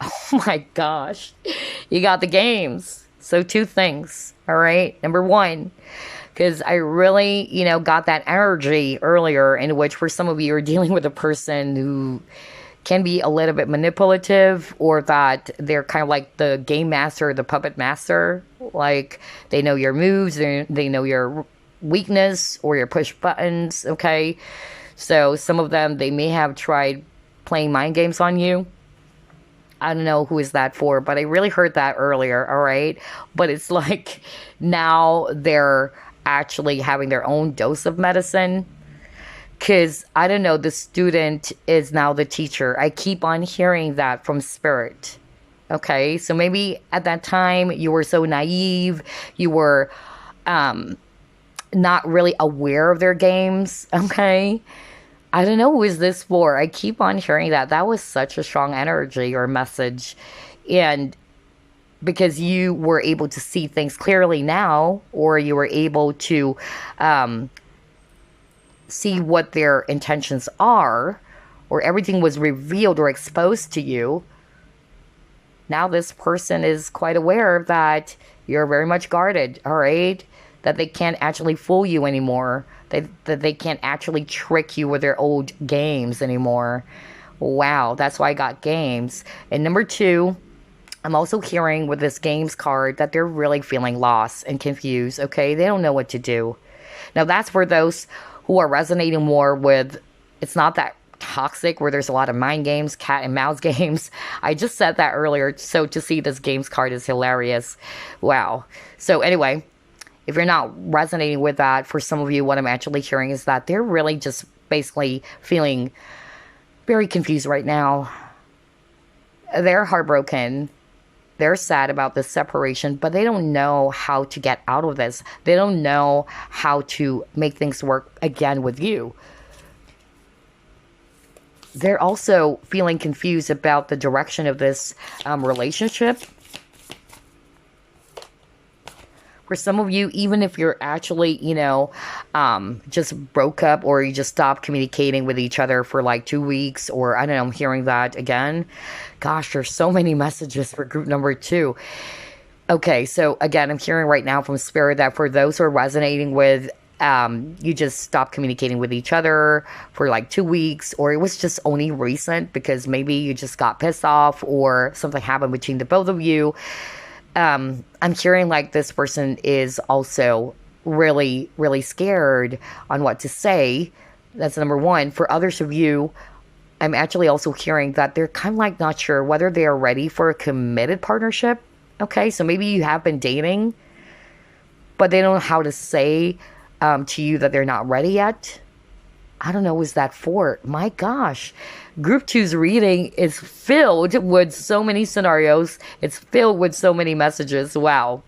Oh my gosh. You got the games. So 2 things, all right? Number 1, because I really, got that energy earlier in which for some of you are dealing with a person who can be a little bit manipulative, or that they're kind of like the game master, the puppet master. Like, they know your moves, they know your weakness or your push buttons, okay? So some of them, they may have tried playing mind games on you. I don't know who is that for, but I really heard that earlier, all right? But it's like now they're actually having their own dose of medicine. Because, I don't know, the student is now the teacher. I keep on hearing that from Spirit. Okay? So maybe at that time you were so naive. You were not really aware of their games. Okay? I don't know who is this for. I keep on hearing that. That was such a strong energy or message. And because you were able to see things clearly now, or you were able to see what their intentions are, or everything was revealed or exposed to you, now this person is quite aware that you're very much guarded, all right? That they can't actually fool you anymore. That they can't actually trick you with their old games anymore. Wow, that's why I got games. And number 2, I'm also hearing with this games card that they're really feeling lost and confused, okay? They don't know what to do. Now, that's for those who are resonating more with, it's not that toxic where there's a lot of mind games, cat and mouse games. I just said that earlier, so to see this games card is hilarious. Wow. So anyway, if you're not resonating with that, for some of you, what I'm actually hearing is that they're really just basically feeling very confused right now. They're heartbroken. They're sad about this separation, but they don't know how to get out of this. They don't know how to make things work again with you. They're also feeling confused about the direction of this relationship. For some of you, even if you're actually, just broke up or you just stopped communicating with each other for like 2 weeks, or I don't know, I'm hearing that again. Gosh, there's so many messages for group number two. Okay, so again, I'm hearing right now from Spirit that for those who are resonating with, you just stopped communicating with each other for like 2 weeks, or it was just only recent because maybe you just got pissed off or something happened between the both of you. I'm hearing like this person is also really, really scared on what to say. That's number one. For others of you, I'm actually also hearing that they're kind of like not sure whether they are ready for a committed partnership. Okay, so maybe you have been dating, but they don't know how to say to you that they're not ready yet. I don't know, was that for? My gosh. Group two's reading is filled with so many scenarios. It's filled with so many messages. Wow.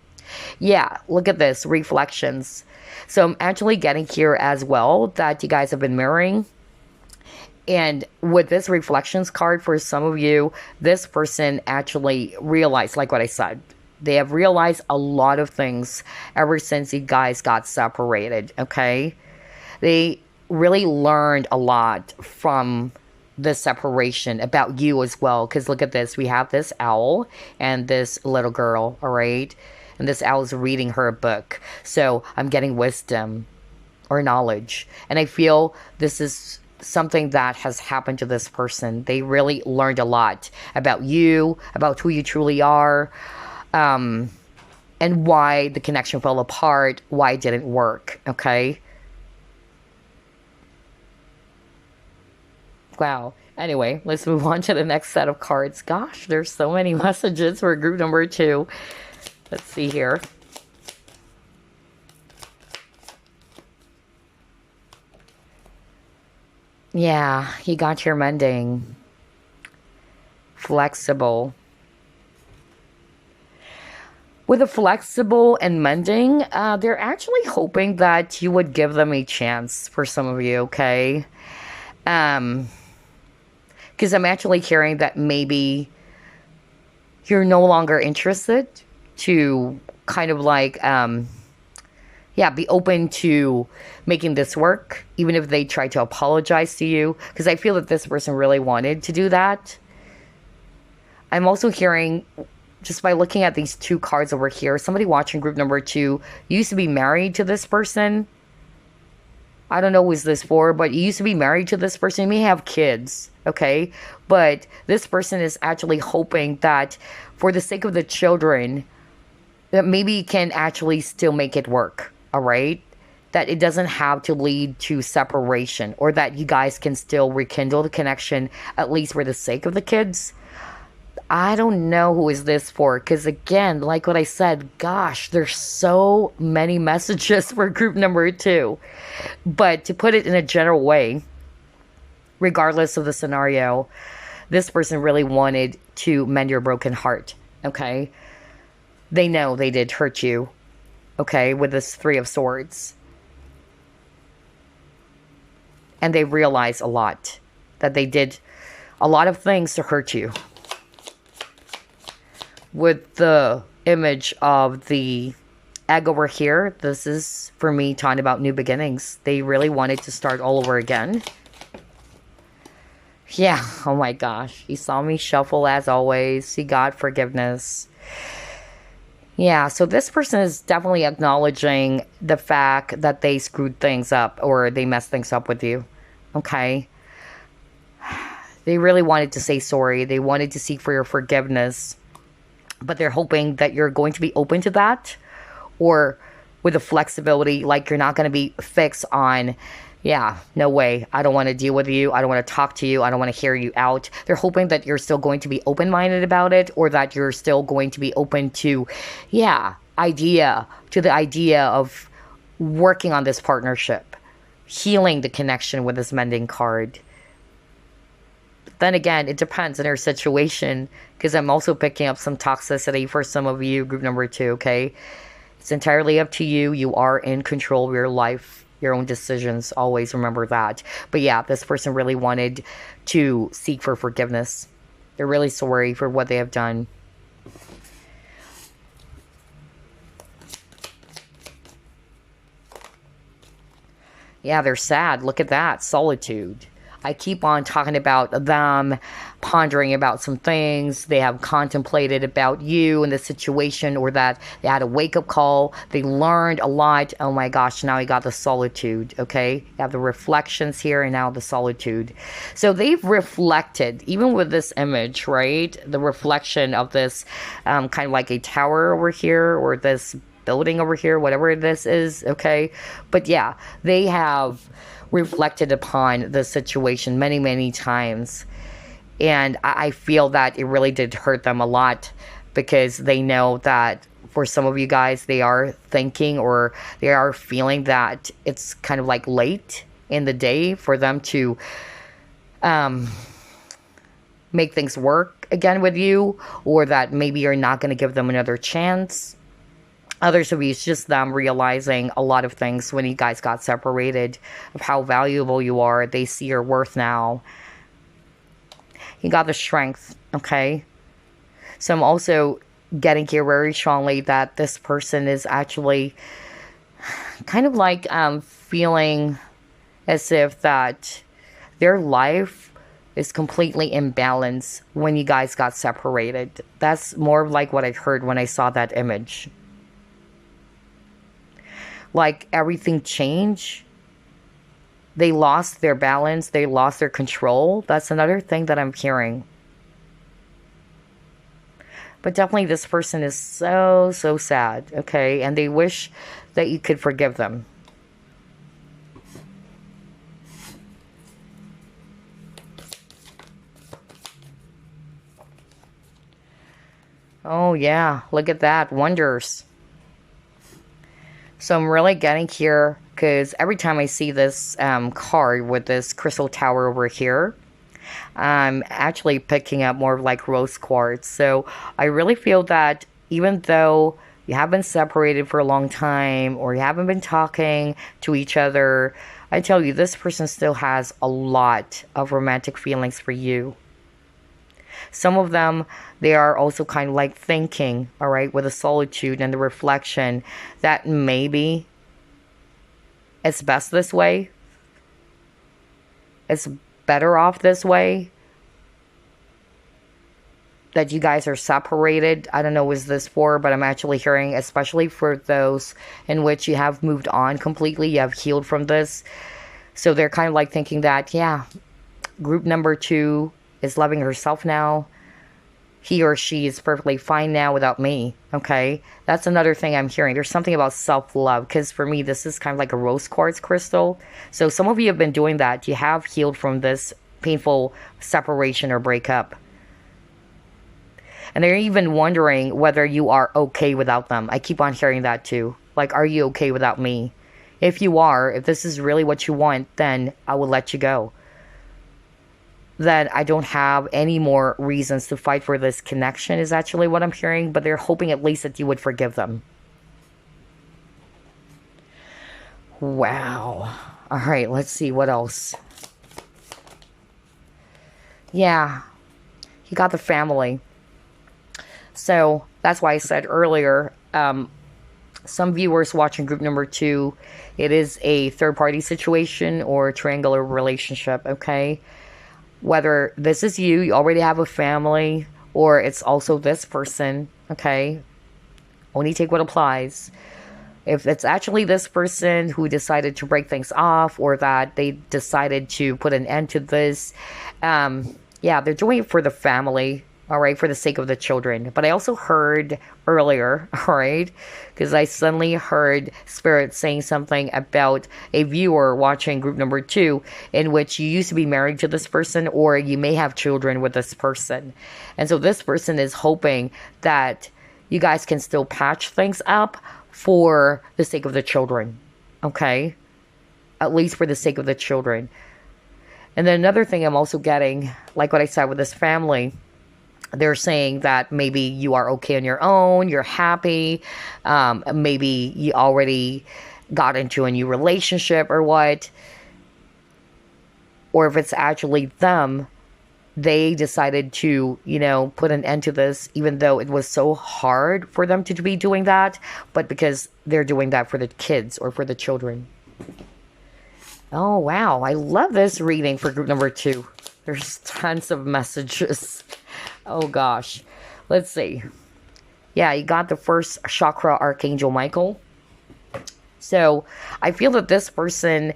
Yeah, look at this. Reflections. So I'm actually getting here as well that you guys have been mirroring. And with this reflections card, for some of you, this person actually realized, like what I said, they have realized a lot of things ever since you guys got separated, okay? They really learned a lot from the separation about you as well. Because look at this. We have this owl and this little girl, all right? And this owl is reading her a book. So I'm getting wisdom or knowledge. And I feel this is something that has happened to this person. They really learned a lot about you, about who you truly are, and why the connection fell apart, why it didn't work, okay? Wow. Anyway, let's move on to the next set of cards. Gosh, there's so many messages for group number two. Let's see here. Yeah, you got your mending. Flexible. With a flexible and mending, they're actually hoping that you would give them a chance for some of you, okay? Because I'm actually hearing that maybe you're no longer interested to kind of like, be open to making this work, even if they try to apologize to you. Because I feel that this person really wanted to do that. I'm also hearing, just by looking at these two cards over here, somebody watching group number two used to be married to this person. I don't know who is this for, but you used to be married to this person. You may have kids, okay? But this person is actually hoping that for the sake of the children, that maybe you can actually still make it work, all right? That it doesn't have to lead to separation, or that you guys can still rekindle the connection, at least for the sake of the kids. I don't know who is this for, because again, like what I said, gosh, there's so many messages for group number two. But to put it in a general way, regardless of the scenario, this person really wanted to mend your broken heart, okay? They know they did hurt you, okay, with this Three of Swords. And they realize a lot, that they did a lot of things to hurt you. With the image of the egg over here, this is, for me, talking about new beginnings. They really wanted to start all over again. Yeah, oh my gosh. He saw me shuffle as always. He got forgiveness. Yeah, so this person is definitely acknowledging the fact that they screwed things up, or they messed things up with you. Okay? They really wanted to say sorry. They wanted to seek for your forgiveness. But they're hoping that you're going to be open to that, or with a flexibility, like you're not going to be fixed on, yeah, no way, I don't want to deal with you, I don't want to talk to you, I don't want to hear you out. They're hoping that you're still going to be open-minded about it, or that you're still going to be open to, the idea of working on this partnership, healing the connection with this mending card. Then again, it depends on your situation, because I'm also picking up some toxicity for some of you, group number two, okay? It's entirely up to you. You are in control of your life, your own decisions. Always remember that. But yeah, this person really wanted to seek for forgiveness. They're really sorry for what they have done. Yeah, they're sad. Look at that. Solitude. I keep on talking about them pondering about some things they have contemplated about you and the situation, or that they had a wake up call. They learned a lot. Oh my gosh, now you got the solitude. Okay. You have the reflections here and now the solitude. So they've reflected, even with this image, right? The reflection of this kind of like a tower over here, or this building over here, whatever this is, okay? But yeah, they have reflected upon the situation many, many times. And I feel that it really did hurt them a lot, because they know that for some of you guys, they are thinking, or they are feeling that it's kind of like late in the day for them to make things work again with you, or that maybe you're not going to give them another chance. Others of you, it's just them realizing a lot of things when you guys got separated, of how valuable you are. They see your worth now. You got the strength, okay? So I'm also getting here very strongly that this person is actually kind of like feeling as if that their life is completely imbalanced when you guys got separated. That's more like what I heard when I saw that image. Like everything changed. They lost their balance. They lost their control. That's another thing that I'm hearing. But definitely this person is so, so sad, okay? And they wish that you could forgive them. Oh yeah, look at that. Wonders. So I'm really getting here, because every time I see this card with this crystal tower over here, I'm actually picking up more of like rose quartz. So I really feel that even though you have been separated for a long time, or you haven't been talking to each other, I tell you, this person still has a lot of romantic feelings for you. Some of them, they are also kind of like thinking, all right, with the solitude and the reflection, that maybe it's best this way. It's better off this way. That you guys are separated. I don't know what this for, but I'm actually hearing, especially for those in which you have moved on completely, you have healed from this. So they're kind of like thinking that, yeah, group number 2 is loving herself now. He or she is perfectly fine now without me, okay? That's another thing I'm hearing. There's something about self-love, because for me, this is kind of like a rose quartz crystal. So some of you have been doing that. You have healed from this painful separation or breakup. And they're even wondering whether you are okay without them. I keep on hearing that too. Like, are you okay without me? If you are, if this is really what you want, then I will let you go. Then I don't have any more reasons to fight for this connection, is actually what I'm hearing. But they're hoping at least that you would forgive them. Wow. All right, let's see what else. Yeah, you got the family. So that's why I said earlier, some viewers watching group number 2, it is a third-party situation or a triangular relationship, okay? Whether this is you, you already have a family, or it's also this person, okay? Only take what applies. If it's actually this person who decided to break things off, or that they decided to put an end to this, yeah, they're doing it for the family, all right, for the sake of the children. But I also heard earlier, all right, because I suddenly heard Spirit saying something about a viewer watching group number 2, in which you used to be married to this person, or you may have children with this person. And so this person is hoping that you guys can still patch things up for the sake of the children, okay? At least for the sake of the children. And then another thing I'm also getting, like what I said with this family, they're saying that maybe you are okay on your own, you're happy, maybe you already got into a new relationship or what. Or if it's actually them, they decided to, put an end to this, even though it was so hard for them to be doing that, but because they're doing that for the kids or for the children. Oh, wow. I love this reading for group number 2. There's tons of messages. Oh, gosh. Let's see. Yeah, you got the first chakra Archangel Michael. So I feel that this person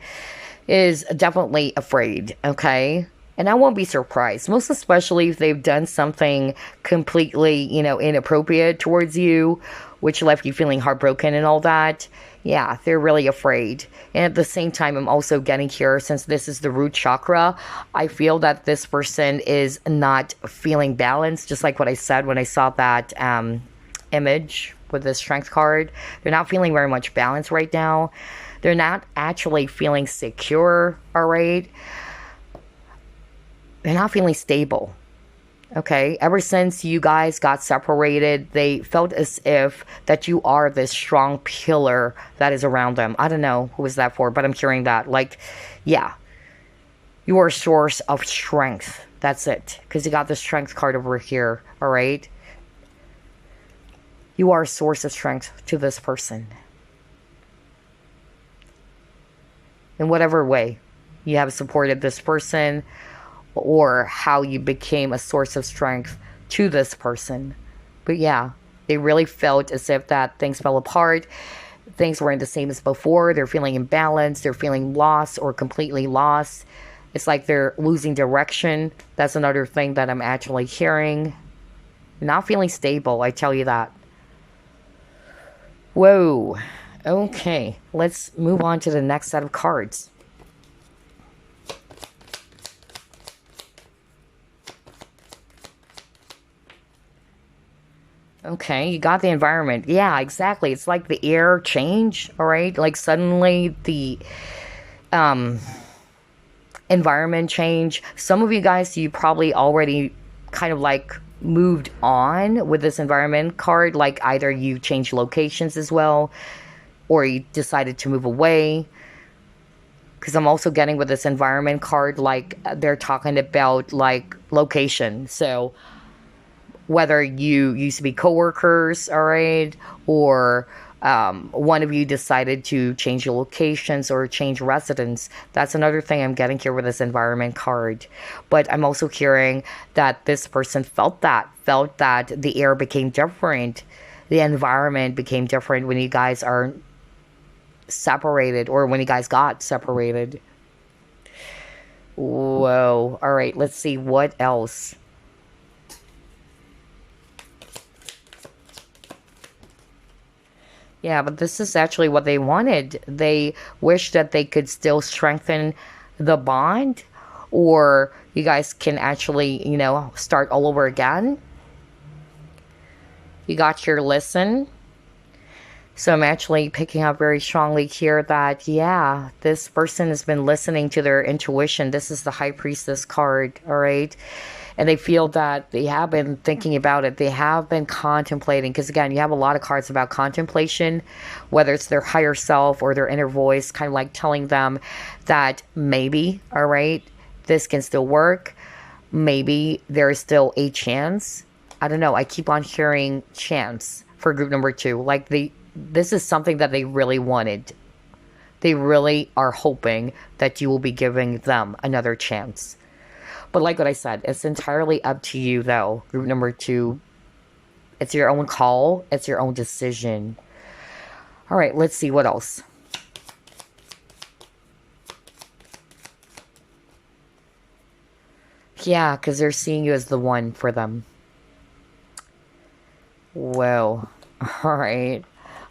is definitely afraid, okay? And I won't be surprised, most especially if they've done something completely, inappropriate towards you, which left you feeling heartbroken and all that. Yeah, they're really afraid. And at the same time, I'm also getting here, since this is the root chakra, I feel that this person is not feeling balanced, just like what I said when I saw that image with the strength card. They're not feeling very much balanced right now. They're not actually feeling secure, all right? They're not feeling stable, okay? Ever since you guys got separated, they felt as if that you are this strong pillar that is around them. I don't know who is that for, but I'm hearing that. Like, yeah, you are a source of strength. That's it. Because you got the strength card over here, all right? You are a source of strength to this person. In whatever way you have supported this person, or how you became a source of strength to this person. But yeah, they really felt as if that things fell apart. Things weren't the same as before. They're feeling imbalanced. They're feeling lost or completely lost. It's like they're losing direction. That's another thing that I'm actually hearing. Not feeling stable, I tell you that. Whoa. Okay, let's move on to the next set of cards. Okay, you got the environment. Yeah, exactly. It's like the air change, all right? Like suddenly the um environment change. Some of you guys, you probably already kind of like moved on with this environment card. Like either you changed locations as well, or you decided to move away. Because I'm also getting with this environment card, like they're talking about like location. So whether you used to be coworkers, all right, or one of you decided to change your locations or change residence. That's another thing I'm getting here with this environment card. But I'm also hearing that this person felt that the air became different, the environment became different when you guys are separated, or when you guys got separated. Whoa. All right, let's see what else. Yeah, but this is actually what they wanted. They wish that they could still strengthen the bond, or you guys can actually, start all over again. You got your listen. So I'm actually picking up very strongly here that, yeah, this person has been listening to their intuition. This is the High Priestess card, all right? And they feel that they have been thinking about it. They have been contemplating. Because again, you have a lot of cards about contemplation, whether it's their higher self or their inner voice, kind of like telling them that maybe, all right, this can still work. Maybe there is still a chance. I don't know. I keep on hearing chance for group number 2. Like this is something that they really wanted. They really are hoping that you will be giving them another chance. But like what I said, it's entirely up to you, though. Group number 2, it's your own call. It's your own decision. All right, let's see what else. Yeah, because they're seeing you as the one for them. Well, all right.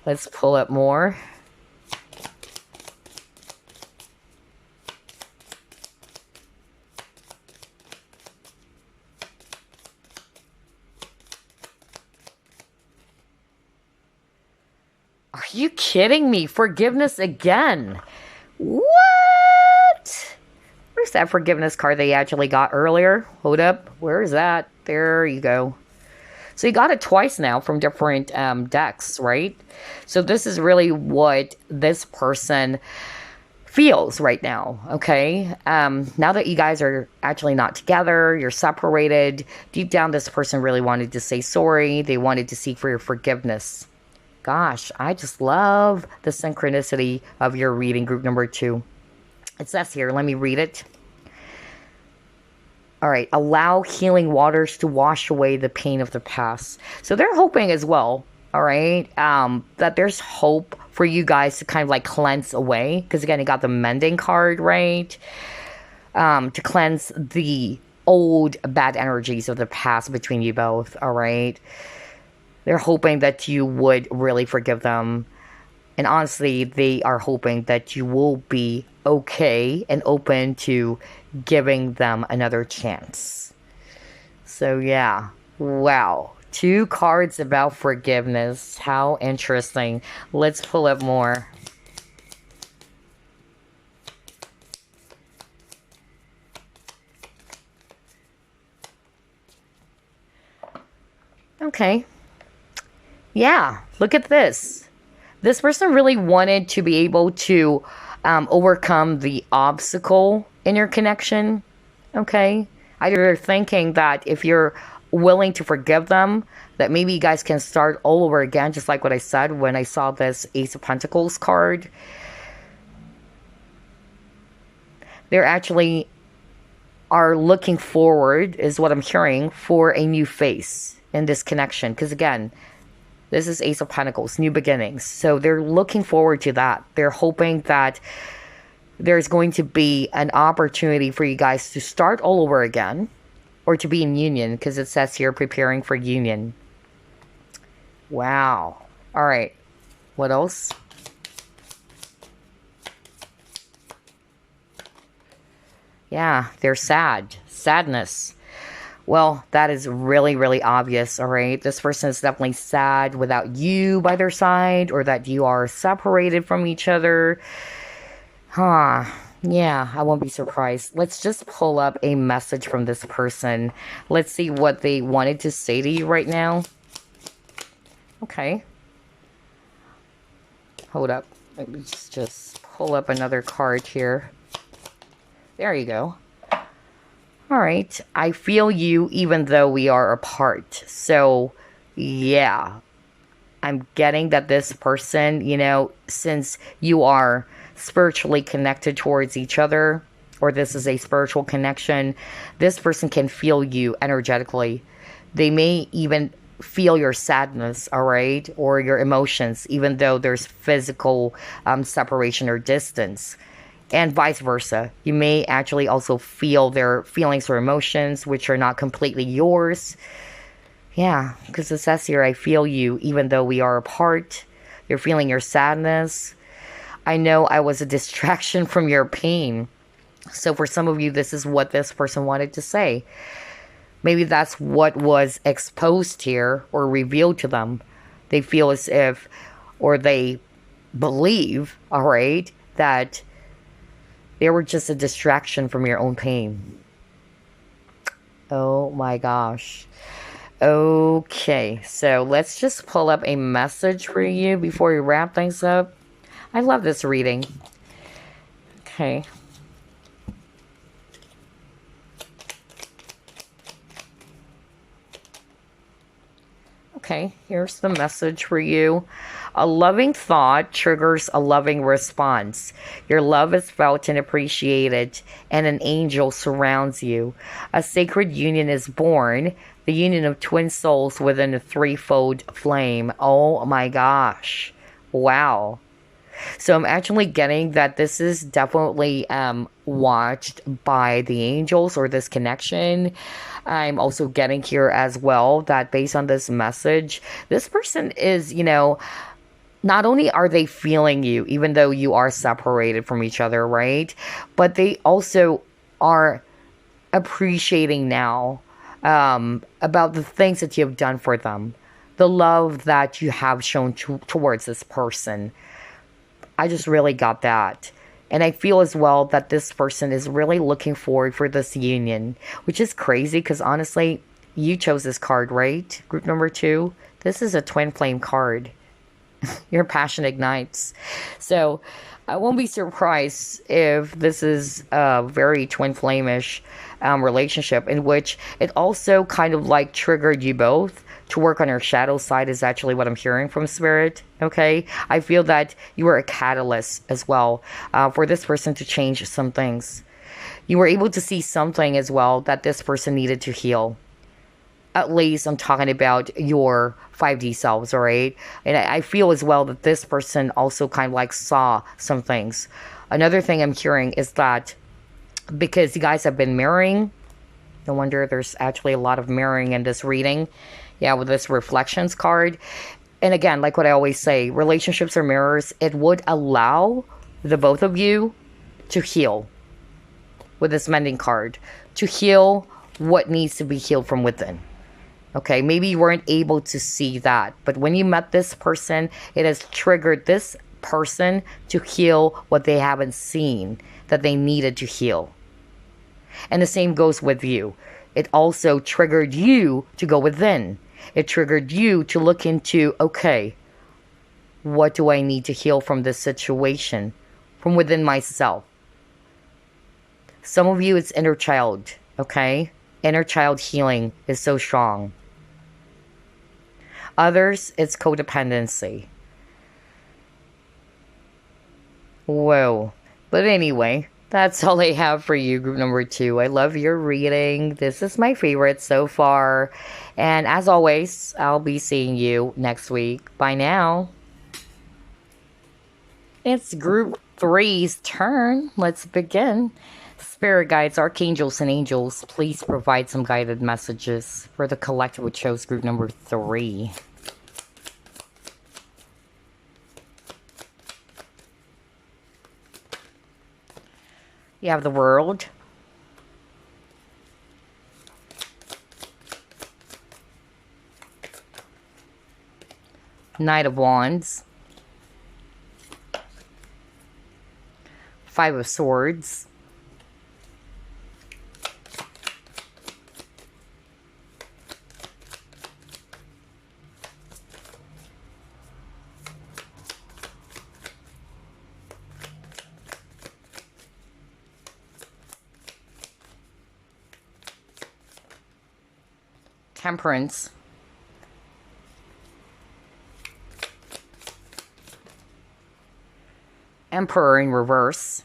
Let's pull up more. Are you kidding me? Forgiveness again. What? Where's that forgiveness card they actually got earlier? Hold up. Where is that? There you go. So you got it twice now from different decks, right? So this is really what this person feels right now, okay? Now that you guys are actually not together, you're separated, deep down this person really wanted to say sorry. They wanted to seek for your forgiveness. Gosh, I just love the synchronicity of your reading, group number 2. It says here, let me read it. All right, allow healing waters to wash away the pain of the past. So they're hoping as well, all right, that there's hope for you guys to kind of like cleanse away. Because again, you got the mending card, right? To cleanse the old bad energies of the past between you both, all right? They're hoping that you would really forgive them. And honestly, they are hoping that you will be okay and open to giving them another chance. So, yeah. Wow. 2 cards about forgiveness. How interesting. Let's pull up more. Okay. Yeah. Look at this. This person really wanted to be able to overcome the obstacle in your connection. Okay. Either they're thinking that if you're willing to forgive them, that maybe you guys can start all over again, just like what I said when I saw this Ace of Pentacles card. They're actually are looking forward, is what I'm hearing, for a new face in this connection. Because again, this is Ace of Pentacles, new beginnings. So they're looking forward to that. They're hoping that there's going to be an opportunity for you guys to start all over again, or to be in union, because it says here preparing for union. Wow. All right. What else? Yeah, they're sad. Sadness. Well, that is really, really obvious, all right? This person is definitely sad without you by their side, or that you are separated from each other. Huh. Yeah, I won't be surprised. Let's just pull up a message from this person. Let's see what they wanted to say to you right now. Okay. Hold up. Let me just pull up another card here. There you go. All right. I feel you even though we are apart. So, yeah. I'm getting that this person, you know, since you are spiritually connected towards each other, or this is a spiritual connection, this person can feel you energetically. They may even feel your sadness, all right, or your emotions, even though there's physical separation or distance. And vice versa. You may actually also feel their feelings or emotions, which are not completely yours. Yeah, because it says here, I feel you even though we are apart. You're feeling your sadness. I know I was a distraction from your pain. So for some of you, this is what this person wanted to say. Maybe that's what was exposed here or revealed to them. They feel as if, or they believe, all right, that they were just a distraction from your own pain. Oh my gosh. Okay, so let's just pull up a message for you before we wrap things up. I love this reading. Okay. Okay, here's the message for you. A loving thought triggers a loving response. Your love is felt and appreciated, and an angel surrounds you. A sacred union is born, the union of twin souls within a threefold flame. Oh my gosh. Wow. So I'm actually getting that this is definitely watched by the angels, or this connection. I'm also getting here as well that based on this message, this person is, you know, not only are they feeling you, even though you are separated from each other, right? But they also are appreciating now about the things that you have done for them, the love that you have shown towards this person. I just really got that. And I feel as well that this person is really looking forward for this union, which is crazy because honestly, you chose this card, right? Group number 2. This is a twin flame card. Your passion ignites. So I won't be surprised if this is very twin flame-ish relationship, in which it also kind of like triggered you both to work on your shadow side, is actually what I'm hearing from Spirit. Okay, I feel that you were a catalyst as well for this person to change some things. You were able to see something as well that this person needed to heal. At least I'm talking about your 5D selves, all right? And I feel as well that this person also kind of like saw some things. Another thing I'm hearing is that because you guys have been mirroring, no wonder there's actually a lot of mirroring in this reading. Yeah, with this reflections card. And again, like what I always say, relationships are mirrors. It would allow the both of you to heal with this mending card, to heal what needs to be healed from within. Okay, maybe you weren't able to see that, but when you met this person, it has triggered this person to heal what they haven't seen that they needed to heal. And the same goes with you. It also triggered you to go within. It triggered you to look into, okay, what do I need to heal from this situation, from within myself? Some of you, it's inner child, okay? Inner child healing is so strong. Others, it's codependency. Whoa. But anyway, that's all I have for you, group number 2. I love your reading. This is my favorite so far. And as always, I'll be seeing you next week. Bye now. It's group 3's turn. Let's begin. Spirit guides, archangels, and angels, please provide some guided messages for the collective, which shows group number 3. You have the World. Knight of Wands. 5 of Swords. Temperance. Emperor in reverse.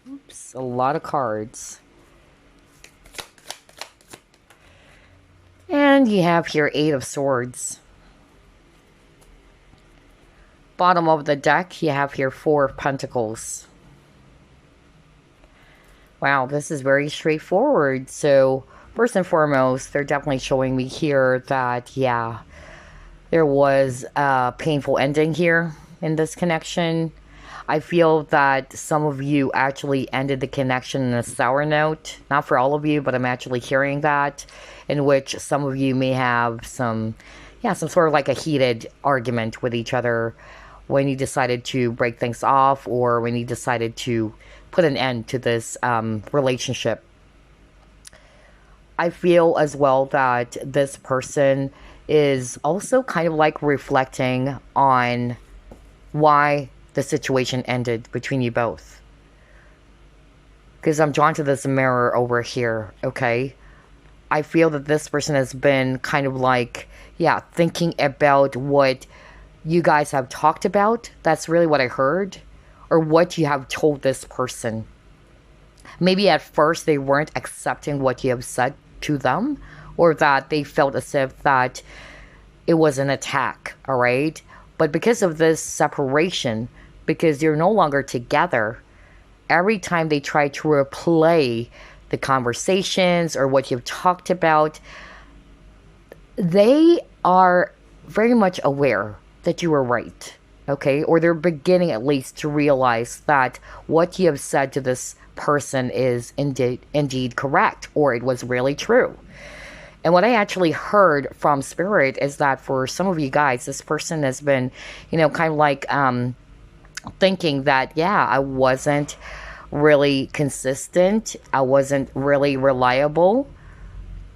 Oops, a lot of cards. And you have here 8 of Swords. Bottom of the deck, you have here 4 of Pentacles. Wow, this is very straightforward. So, first and foremost, they're definitely showing me here that, yeah, there was a painful ending here in this connection. I feel that some of you actually ended the connection in a sour note. Not for all of you, but I'm actually hearing that, in which some of you may have some sort of like a heated argument with each other when you decided to break things off, or when you decided to put an end to this relationship. I feel as well that this person is also kind of like reflecting on why the situation ended between you both. Because I'm drawn to this mirror over here, okay? I feel that this person has been kind of like, yeah, thinking about what you guys have talked about. That's really what I heard. Or what you have told this person. Maybe at first they weren't accepting what you have said to them, or that they felt as if that it was an attack, all right? But because of this separation, because you're no longer together, every time they try to replay the conversations or what you've talked about, they are very much aware that you were right. Okay, or they're beginning at least to realize that what you have said to this person is indeed correct, or it was really true. And what I actually heard from Spirit is that for some of you guys, this person has been, kind of like thinking that, yeah, I wasn't really consistent. I wasn't really reliable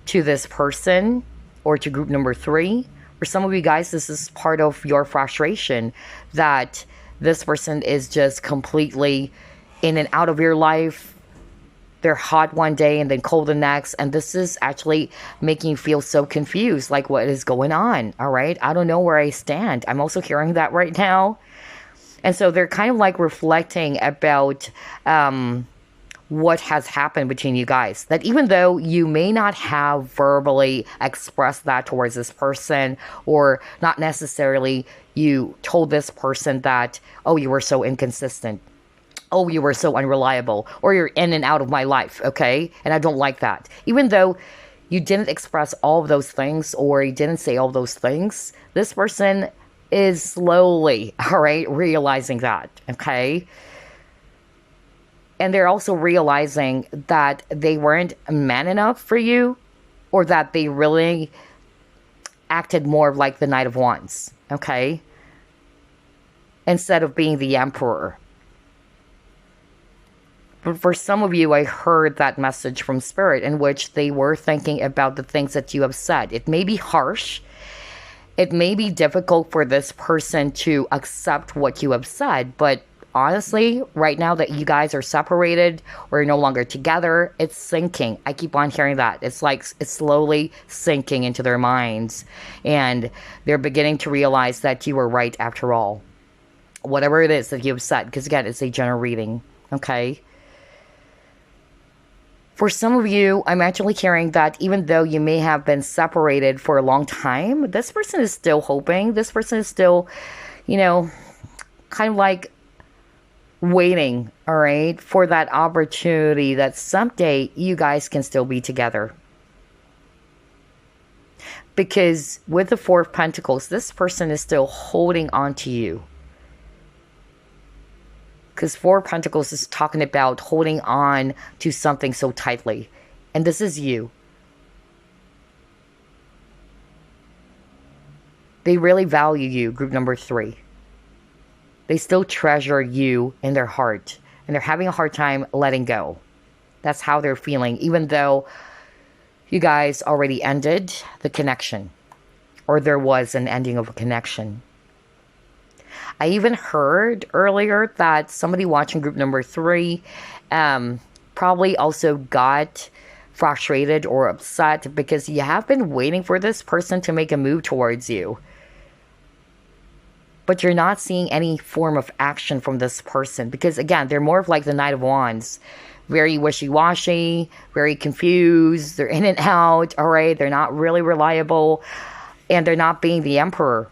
to this person or to group number 3. For some of you guys, this is part of your frustration that This person is just completely in and out of your life. They're hot one day and then cold the next. And this is actually making you feel so confused, like what is going on, all right? I don't know where I stand. I'm also hearing that right now. And so they're kind of like reflecting about what has happened between you guys. That even though you may not have verbally expressed that towards this person, or not necessarily you told this person that, oh, you were so inconsistent, oh, you were so unreliable, or you're in and out of my life, okay? And I don't like that. Even though you didn't express all of those things, or you didn't say all those things, this person is slowly, all right, realizing that, okay? And they're also realizing that they weren't man enough for you, or that they really acted more like the Knight of Wands, okay? Instead of being the Emperor. But for some of you, I heard that message from Spirit in which they were thinking about the things that you have said. It may be harsh. It may be difficult for this person to accept what you have said, but honestly, right now that you guys are separated or you're no longer together, it's sinking. I keep on hearing that. It's like it's slowly sinking into their minds, and they're beginning to realize that you were right after all. Whatever it is that you've said, because again, it's a general reading, okay? For some of you, I'm actually hearing that even though you may have been separated for a long time, this person is still hoping. This person is still, kind of like waiting, all right, for that opportunity that someday you guys can still be together. Because with the Four of Pentacles, this person is still holding on to you. Because Four of Pentacles is talking about holding on to something so tightly. And this is you. They really value you, group number 3. They still treasure you in their heart. And they're having a hard time letting go. That's how they're feeling. Even though you guys already ended the connection. Or there was an ending of a connection. I even heard earlier that somebody watching group number 3 probably also got frustrated or upset because you have been waiting for this person to make a move towards you. But you're not seeing any form of action from this person because, again, they're more of like the Knight of Wands. Very wishy-washy, very confused, they're in and out, all right? They're not really reliable, and they're not being the Emperor.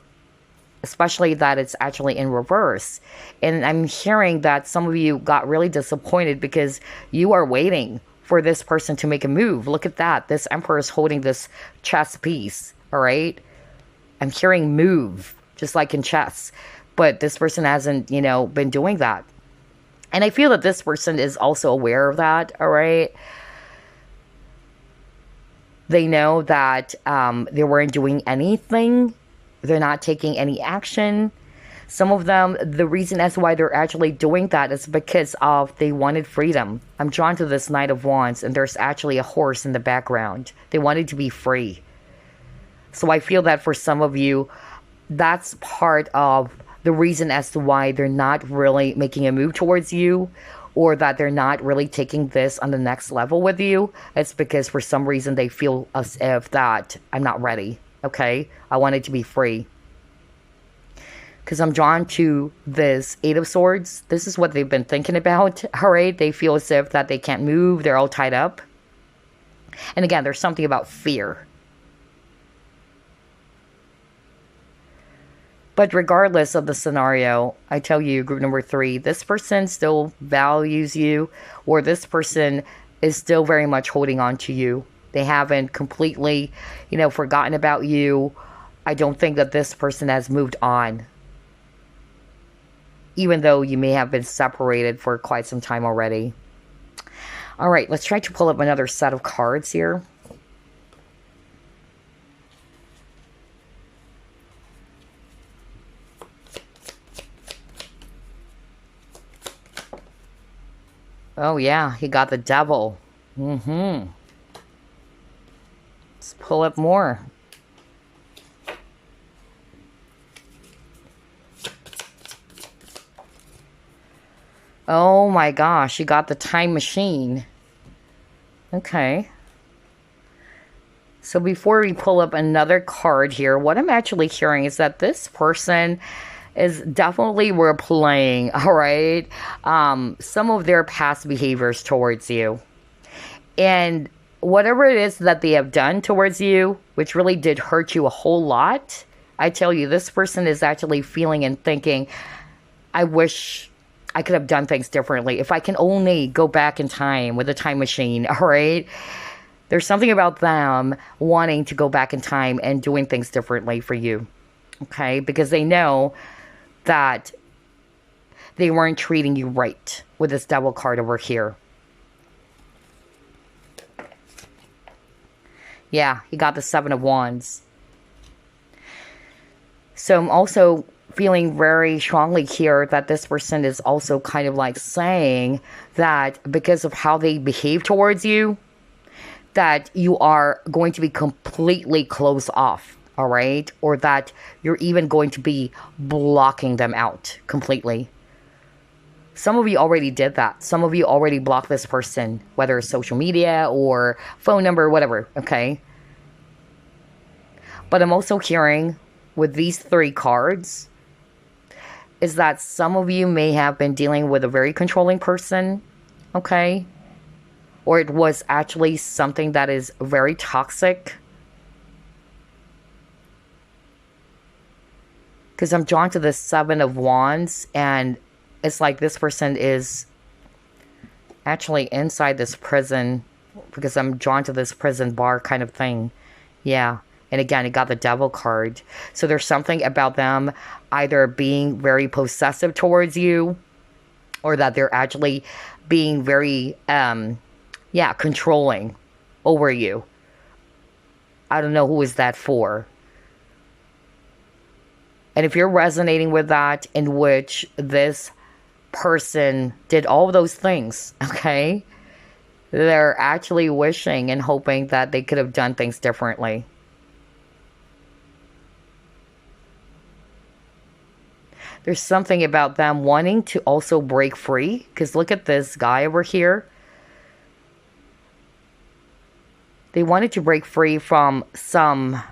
Especially that it's actually in reverse. And I'm hearing that some of you got really disappointed because you are waiting for this person to make a move. Look at that. This Emperor is holding this chess piece, all right? I'm hearing move, just like in chess. But this person hasn't, been doing that. And I feel that this person is also aware of that, all right? They know that they weren't doing anything. They're not taking any action. Some of them, the reason as why they're actually doing that is because of they wanted freedom. I'm drawn to this Knight of Wands, and there's actually a horse in the background. They wanted to be free. So I feel that for some of you, that's part of the reason as to why they're not really making a move towards you, or that they're not really taking this on the next level with you. It's because for some reason they feel as if that I'm not ready. Okay, I want it to be free. Because I'm drawn to this 8 of Swords. This is what they've been thinking about. All right, they feel as if that they can't move. They're all tied up. And again, there's something about fear. But regardless of the scenario, I tell you, group number 3, this person still values you, or this person is still very much holding on to you. They haven't completely, forgotten about you. I don't think that this person has moved on. Even though you may have been separated for quite some time already. All right, let's try to pull up another set of cards here. Oh yeah, he got the Devil. Let's pull up more. Oh my gosh, you got the time machine. Okay. So before we pull up another card here, what I'm actually hearing is that this person is definitely replaying, all right, some of their past behaviors towards you. And whatever it is that they have done towards you, which really did hurt you a whole lot, I tell you, this person is actually feeling and thinking, I wish I could have done things differently. If I can only go back in time with a time machine, all right? There's something about them wanting to go back in time and doing things differently for you, okay? Because they know that they weren't treating you right with this devil card over here. Yeah, you got the Seven of Wands. So I'm also feeling very strongly here that this person is also kind of like saying that because of how they behave towards you, that you are going to be completely closed off, all right? Or that you're even going to be blocking them out completely. Some of you already did that. Some of you already blocked this person, whether it's social media or phone number, whatever, okay? But I'm also hearing with these three cards is that some of you may have been dealing with a very controlling person, okay? Or it was actually something that is very toxic. Because I'm drawn to the Seven of Wands, and it's like this person is actually inside this prison, because I'm drawn to this prison bar kind of thing. Yeah. And again, it got the Devil card. So there's something about them either being very possessive towards you, or that they're actually being very, controlling over you. I don't know who is that for. And if you're resonating with that, in which this person did all of those things, okay? They're actually wishing and hoping that they could have done things differently. There's something about them wanting to also break free. Because look at this guy over here. They wanted to break free from some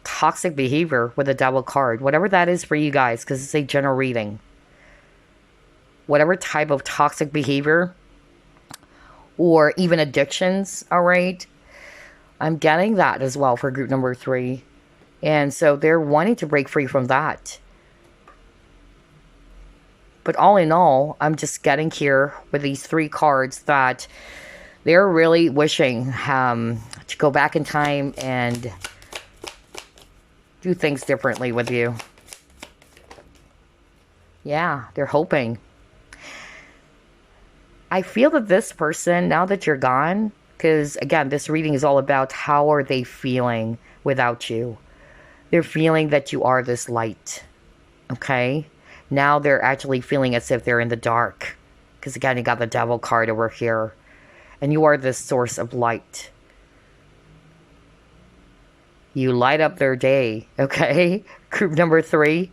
toxic behavior with the Devil card. Whatever that is for you guys, because it's a general reading. Whatever type of toxic behavior or even addictions, all right? I'm getting that as well for group number 3. And so they're wanting to break free from that. But all in all, I'm just getting here with these 3 cards that they're really wishing to go back in time and do things differently with you. Yeah, they're hoping. I feel that this person, now that you're gone, because again, this reading is all about how are they feeling without you. They're feeling that you are this light, okay? Now they're actually feeling as if they're in the dark. Because again, you got the Devil card over here. And you are this source of light. You light up their day, okay? Group number 3.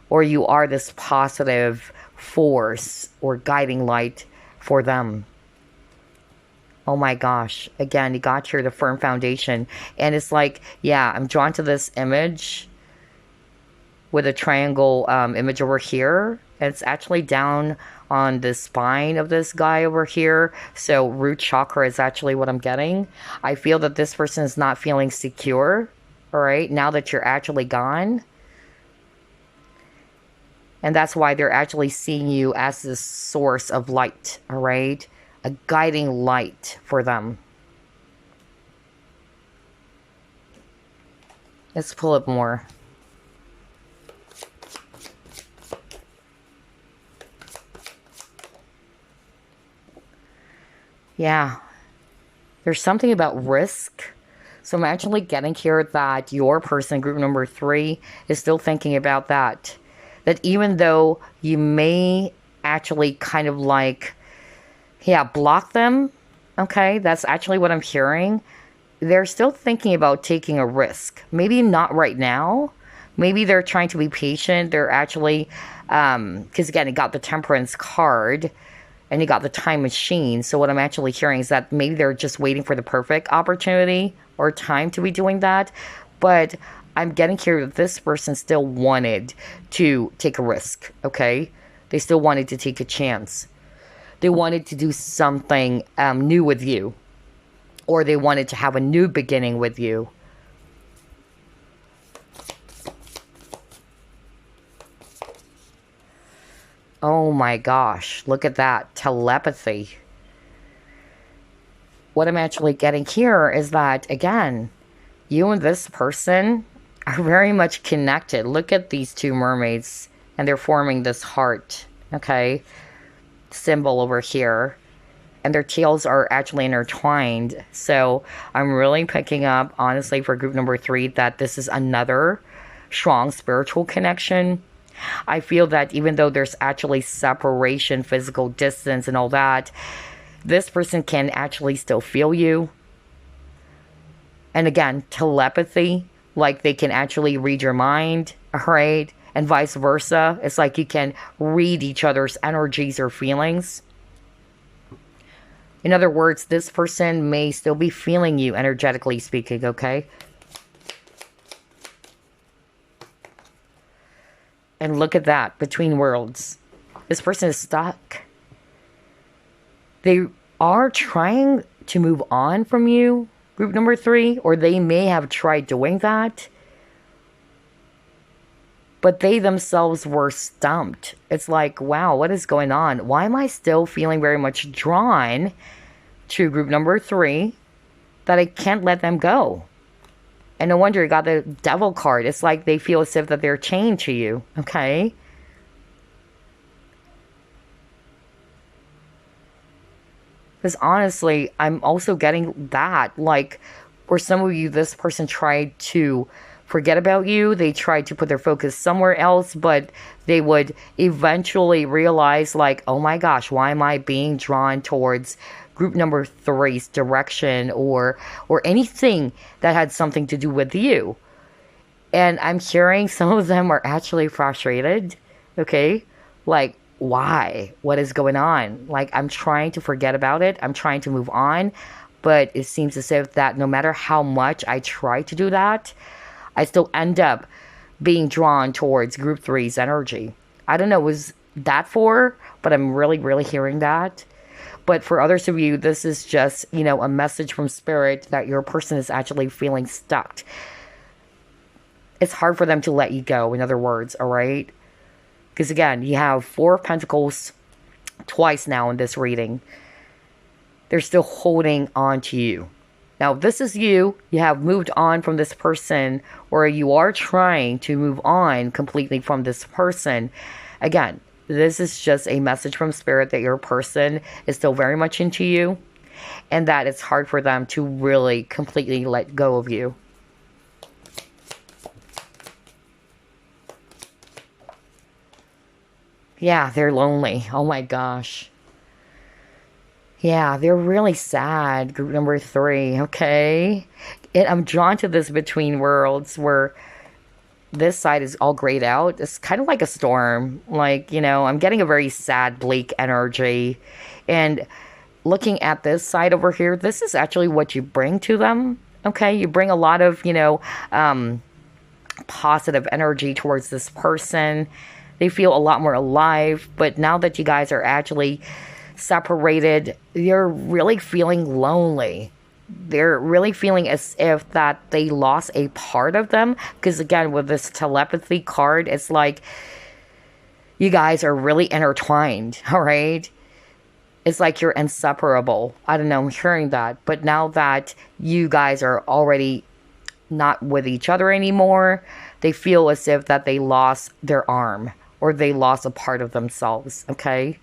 Or you are this positive force or guiding light for them. Oh my gosh. Again, you got here the firm foundation. And it's like, yeah, I'm drawn to this image with a triangle image over here. And it's actually down on the spine of this guy over here. So root chakra is actually what I'm getting. I feel that this person is not feeling secure. All right, now that you're actually gone. And that's why they're actually seeing you as this source of light. All right, a guiding light for them. Let's pull up more. Yeah, there's something about risk. So I'm actually getting here that your person, group number 3, is still thinking about that. That even though you may actually kind of like, block them, okay? That's actually what I'm hearing. They're still thinking about taking a risk. Maybe not right now. Maybe they're trying to be patient. They're actually, because again, it got the Temperance card. And you got the time machine. So what I'm actually hearing is that maybe they're just waiting for the perfect opportunity or time to be doing that. But I'm getting here that this person still wanted to take a risk, okay? They still wanted to take a chance. They wanted to do something new with you. Or they wanted to have a new beginning with you. Oh my gosh, look at that. Telepathy. What I'm actually getting here is that, again, you and this person are very much connected. Look at these two mermaids, and they're forming this heart, okay, symbol over here. And their tails are actually intertwined. So I'm really picking up, honestly, for group number 3, that this is another strong spiritual connection. I feel that even though there's actually separation, physical distance, and all that, this person can actually still feel you. And again, telepathy, like they can actually read your mind, right? And vice versa. It's like you can read each other's energies or feelings. In other words, this person may still be feeling you, energetically speaking, okay? And look at that, between worlds. This person is stuck. They are trying to move on from you, group number 3, or they may have tried doing that. But they themselves were stumped. It's like, wow, what is going on? Why am I still feeling very much drawn to group number 3 that I can't let them go? And no wonder you got the devil card. It's like they feel as if that they're chained to you, okay? Because honestly, I'm also getting that. Like, for some of you, this person tried to forget about you. They tried to put their focus somewhere else, but they would eventually realize, like, oh my gosh, why am I being drawn towards group number 3's direction or anything that had something to do with you? And I'm hearing some of them are actually frustrated, okay? Like, why? What is going on? Like, I'm trying to forget about it. I'm trying to move on. But it seems as if that no matter how much I try to do that, I still end up being drawn towards group 3's energy. I don't know, was that for? But I'm really, really hearing that. But for others of you, this is just, you know, a message from spirit that your person is actually feeling stuck. It's hard for them to let you go, in other words, all right? Because again, you have 4 of Pentacles twice now in this reading. They're still holding on to you. Now, if this is you, you have moved on from this person, or you are trying to move on completely from this person. Again, this is just a message from spirit that your person is still very much into you, and that it's hard for them to really completely let go of you. Yeah, they're lonely. Oh my gosh. Yeah, they're really sad. Group number 3, okay? And I'm drawn to this between worlds where this side is all grayed out. It's kind of like a storm. Like, you know, I'm getting a very sad, bleak energy. And looking at this side over here, this is actually what you bring to them, okay? You bring a lot of, you know, positive energy towards this person. They feel a lot more alive. But now that you guys are actually separated, you're really feeling lonely. They're really feeling as if that they lost a part of them. Because again, with this telepathy card, it's like you guys are really intertwined, all right? It's like you're inseparable. I don't know, I'm hearing that. But now that you guys are already not with each other anymore, they feel as if that they lost their arm or they lost a part of themselves, okay?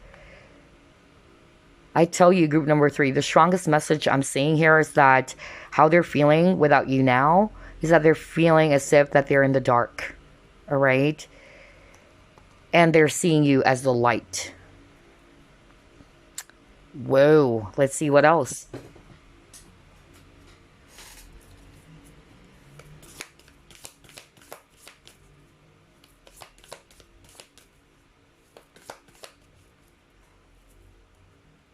I tell you, group number 3, the strongest message I'm seeing here is that how they're feeling without you now is that they're feeling as if that they're in the dark, all right? And they're seeing you as the light. Whoa, let's see what else.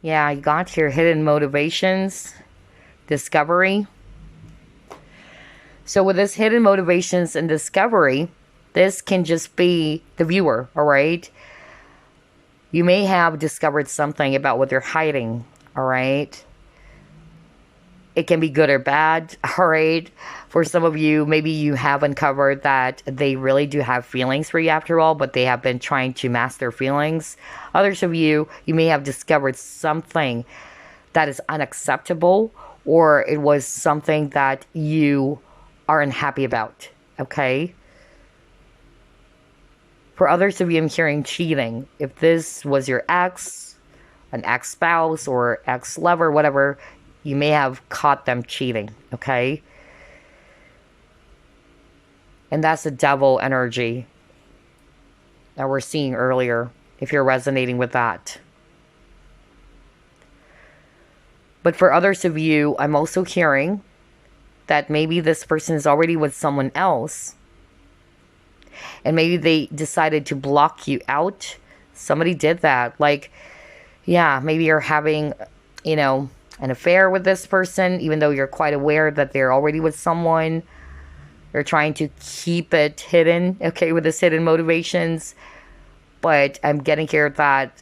Yeah, you got your hidden motivations, discovery. So with this hidden motivations and discovery, this can just be the viewer, all right? You may have discovered something about what they're hiding, all right? It can be good or bad, all right? For some of you, maybe you have uncovered that they really do have feelings for you after all, but they have been trying to mask their feelings. Others of you, you may have discovered something that is unacceptable, or it was something that you are unhappy about, okay? For others of you, I'm hearing cheating. If this was your ex, an ex-spouse, or ex-lover, whatever, you may have caught them cheating, okay? And that's the devil energy that we're seeing earlier, if you're resonating with that. But for others of you, I'm also hearing that maybe this person is already with someone else, and maybe they decided to block you out. Somebody did that. Like, yeah, maybe you're having, an affair with this person, even though you're quite aware that they're already with someone. They're trying to keep it hidden, okay, with this hidden motivations. But I'm getting here that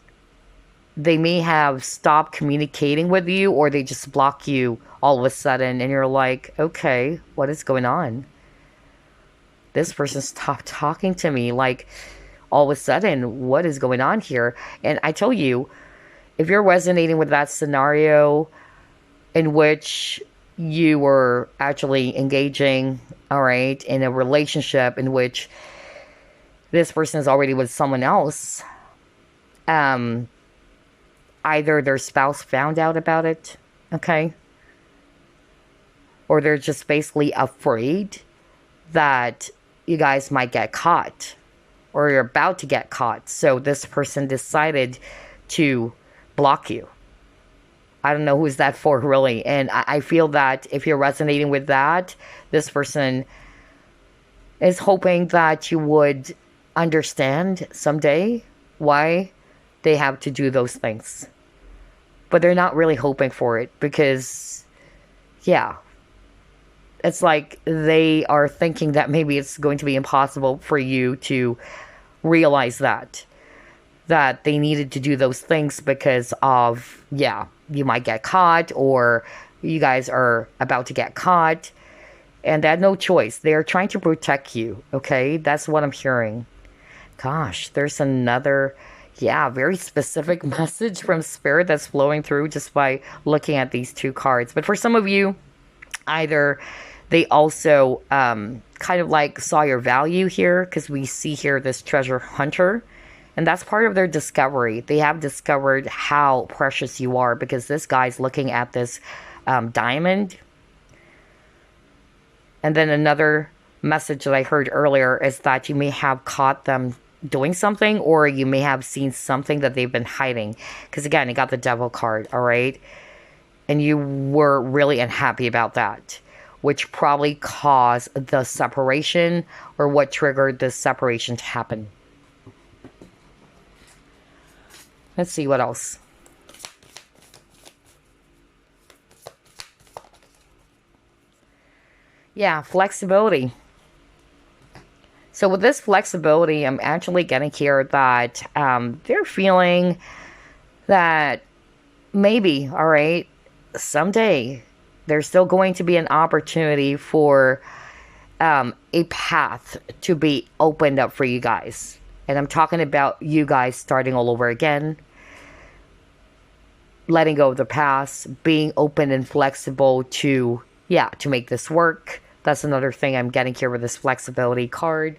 they may have stopped communicating with you, or they just block you all of a sudden, and you're like, okay, what is going on? This person stopped talking to me, like, all of a sudden, what is going on here? And I tell you, if you're resonating with that scenario in which you were actually engaging, all right, in a relationship in which this person is already with someone else, either their spouse found out about it, okay, or they're just basically afraid that you guys might get caught, or you're about to get caught. So this person decided to block you. I don't know who's that for, really. And I feel that if you're resonating with that, this person is hoping that you would understand someday why they have to do those things. But they're not really hoping for it because, yeah, it's like they are thinking that maybe it's going to be impossible for you to realize that they needed to do those things because of, yeah, you might get caught, or you guys are about to get caught, and they had no choice. They're trying to protect you, okay? That's what I'm hearing. Gosh, there's another, yeah, very specific message from Spirit that's flowing through just by looking at these two cards. But for some of you, either they also kind of like saw your value here, because we see here this treasure hunter, and that's part of their discovery. They have discovered how precious you are, because this guy's looking at this diamond. And then another message that I heard earlier is that you may have caught them doing something, or you may have seen something that they've been hiding. Because again, you got the devil card, all right? And you were really unhappy about that, which probably caused the separation, or what triggered the separation to happen. Let's see what else. Yeah, flexibility. So with this flexibility, I'm actually getting here that they're feeling that maybe, all right, someday there's still going to be an opportunity for a path to be opened up for you guys. And I'm talking about you guys starting all over again, letting go of the past, being open and flexible to, yeah, to make this work. That's another thing I'm getting here with this flexibility card.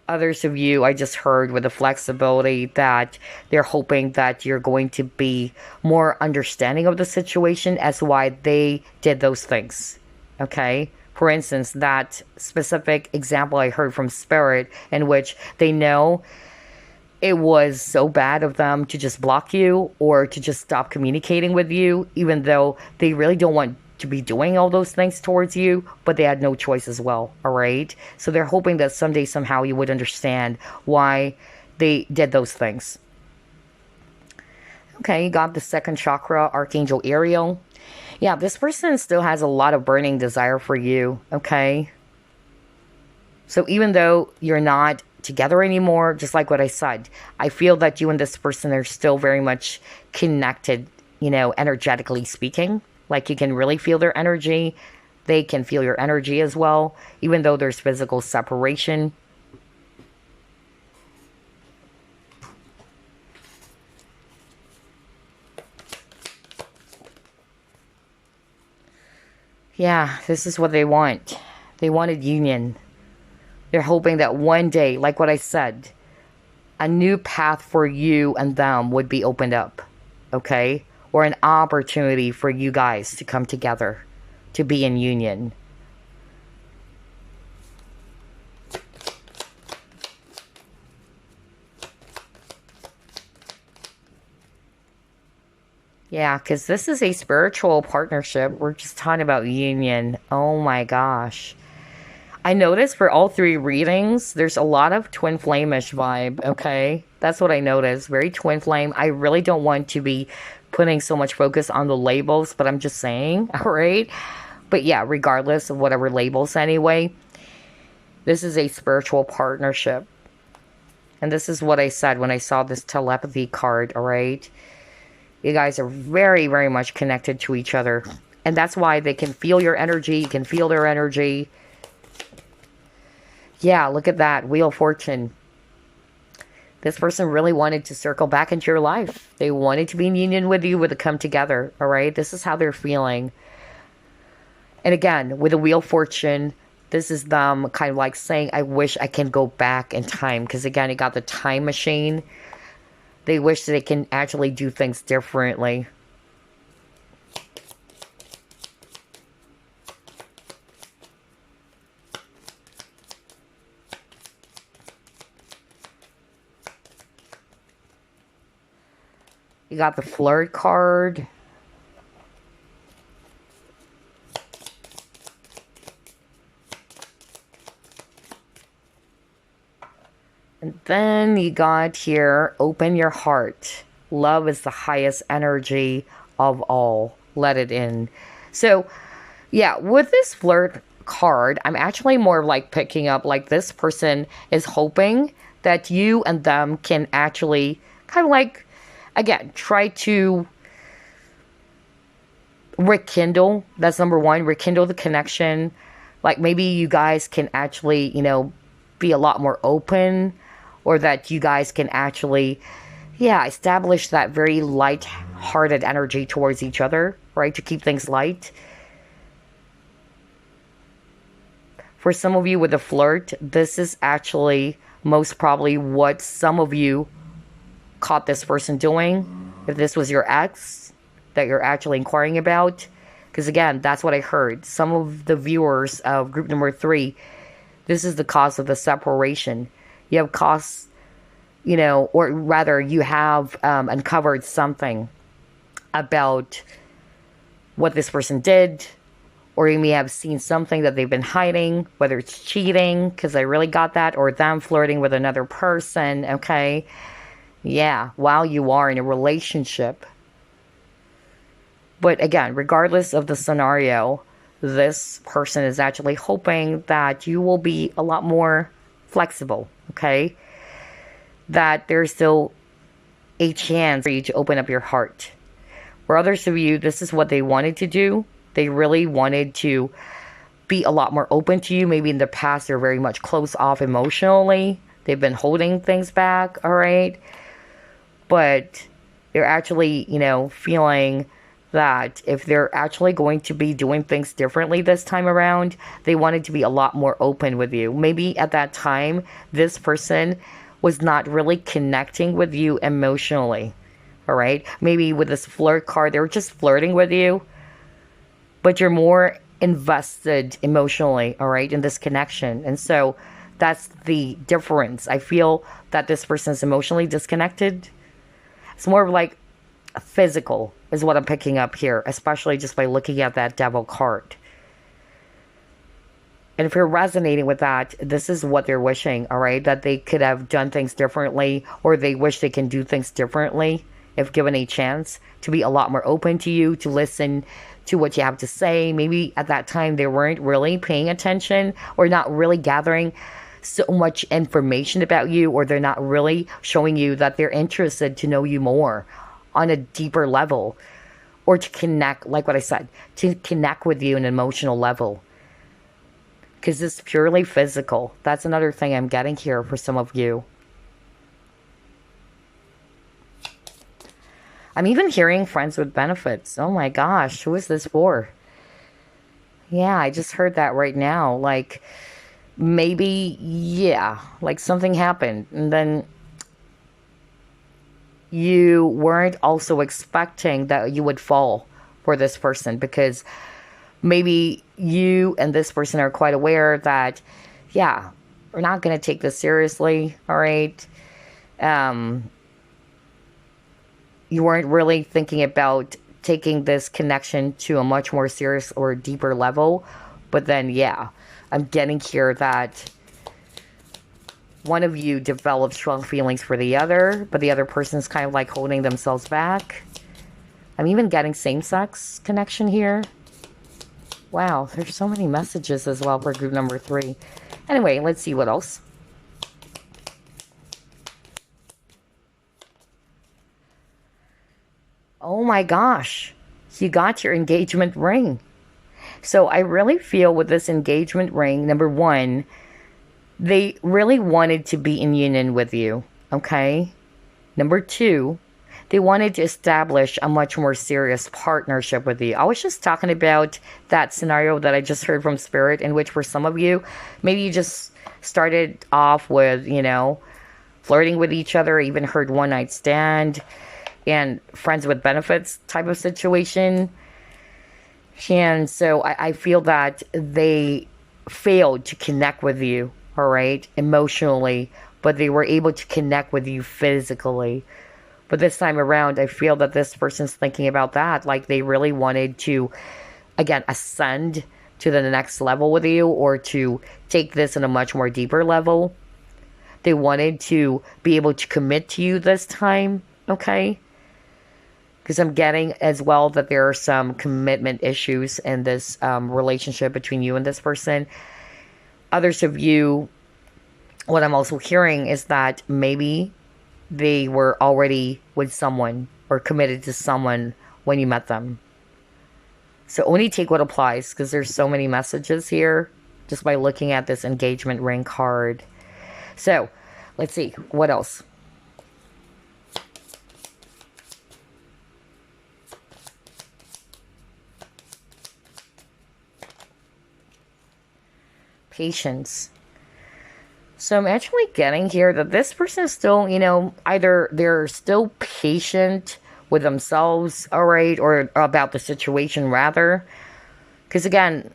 Others of you, I just heard with the flexibility that they're hoping that you're going to be more understanding of the situation as why they did those things. Okay? For instance, that specific example I heard from Spirit, in which they know it was so bad of them to just block you, or to just stop communicating with you, even though they really don't want to be doing all those things towards you, but they had no choice as well, all right? So they're hoping that someday, somehow, you would understand why they did those things. Okay, you got the second chakra, Archangel Ariel. Yeah, this person still has a lot of burning desire for you, okay? So even though you're not together anymore, just like what I said, I feel that you and this person are still very much connected, energetically speaking. Like you can really feel their energy. They can feel your energy as well, even though there's physical separation. Yeah, this is what they want. They wanted union. They're hoping that one day, like what I said, a new path for you and them would be opened up, okay? Or an opportunity for you guys to come together, to be in union. Yeah, because this is a spiritual partnership. We're just talking about union. Oh my gosh. I noticed for all three readings, there's a lot of twin flame-ish vibe, okay? That's what I noticed. Very twin flame. I really don't want to be putting so much focus on the labels, but I'm just saying, all right? But yeah, regardless of whatever labels anyway, this is a spiritual partnership. And this is what I said when I saw this telepathy card, all right? You guys are very, very much connected to each other. And that's why they can feel your energy. You can feel their energy. Yeah, look at that. Wheel of Fortune. This person really wanted to circle back into your life. They wanted to be in union with you, to come together, all right? This is how they're feeling. And again, with the Wheel of Fortune, this is them kind of like saying, I wish I can go back in time. Because again, you got the time machine. They wish they can actually do things differently. You got the flirt card. And then you got here, open your heart. Love is the highest energy of all. Let it in. So, yeah, with this flirt card, I'm actually more like picking up like this person is hoping that you and them can actually kind of like, again, try to rekindle. That's number one, rekindle the connection. Like maybe you guys can actually, be a lot more open, or that you guys can actually, establish that very light-hearted energy towards each other, right? To keep things light. For some of you with a flirt, this is actually most probably what some of you caught this person doing. If this was your ex that you're actually inquiring about. Because again, that's what I heard. Some of the viewers of group number 3, this is the cause of the separation. You have caused, or rather you have uncovered something about what this person did, or you may have seen something that they've been hiding, whether it's cheating, because I really got that, or them flirting with another person, okay? Yeah, while you are in a relationship. But again, regardless of the scenario, this person is actually hoping that you will be a lot more flexible, okay? That there's still a chance for you to open up your heart. For others of you, this is what they wanted to do. They really wanted to be a lot more open to you. Maybe in the past, they're very much closed off emotionally. They've been holding things back, all right? But they're actually, feeling that if they're actually going to be doing things differently this time around, they wanted to be a lot more open with you. Maybe at that time, this person was not really connecting with you emotionally, all right? Maybe with this flirt card, they were just flirting with you, but you're more invested emotionally, all right, in this connection. And so that's the difference. I feel that this person is emotionally disconnected. It's more of like physical, is what I'm picking up here, especially just by looking at that devil card. And if you're resonating with that, this is what they're wishing, all right? That they could have done things differently, or they wish they can do things differently if given a chance, to be a lot more open to you, to listen to what you have to say. Maybe at that time they weren't really paying attention, or not really gathering so much information about you, or they're not really showing you that they're interested to know you more on a deeper level, or to connect, like what I said, to connect with you on an emotional level. Because it's purely physical. That's another thing I'm getting here for some of you. I'm even hearing friends with benefits. Oh my gosh, who is this for? Yeah, I just heard that right now. Like, maybe, yeah, like something happened. And then you weren't also expecting that you would fall for this person, because maybe you and this person are quite aware that, yeah, we're not going to take this seriously, all right? You weren't really thinking about taking this connection to a much more serious or deeper level. But then, yeah, I'm getting here that one of you developed strong feelings for the other, but the other person's kind of like holding themselves back. I'm even getting same-sex connection here. Wow, there's so many messages as well for group number 3. Anyway, let's see what else. Oh my gosh, you got your engagement ring. So I really feel with this engagement ring, number 1, they really wanted to be in union with you, okay? Number 2, they wanted to establish a much more serious partnership with you. I was just talking about that scenario that I just heard from Spirit, in which for some of you, maybe you just started off with, flirting with each other, even heard one night stand, and friends with benefits type of situation. And so I feel that they failed to connect with you, all right, emotionally, but they were able to connect with you physically. But this time around, I feel that this person's thinking about that. Like they really wanted to, again, ascend to the next level with you, or to take this in a much more deeper level. They wanted to be able to commit to you this time, okay? Because I'm getting as well that there are some commitment issues in this relationship between you and this person. Others of you, what I'm also hearing is that maybe they were already with someone or committed to someone when you met them. So only take what applies, because there's so many messages here just by looking at this engagement ring card. So let's see, what else? Patience. So I'm actually getting here that this person is still, either they're still patient with themselves, all right, or about the situation rather. Because again,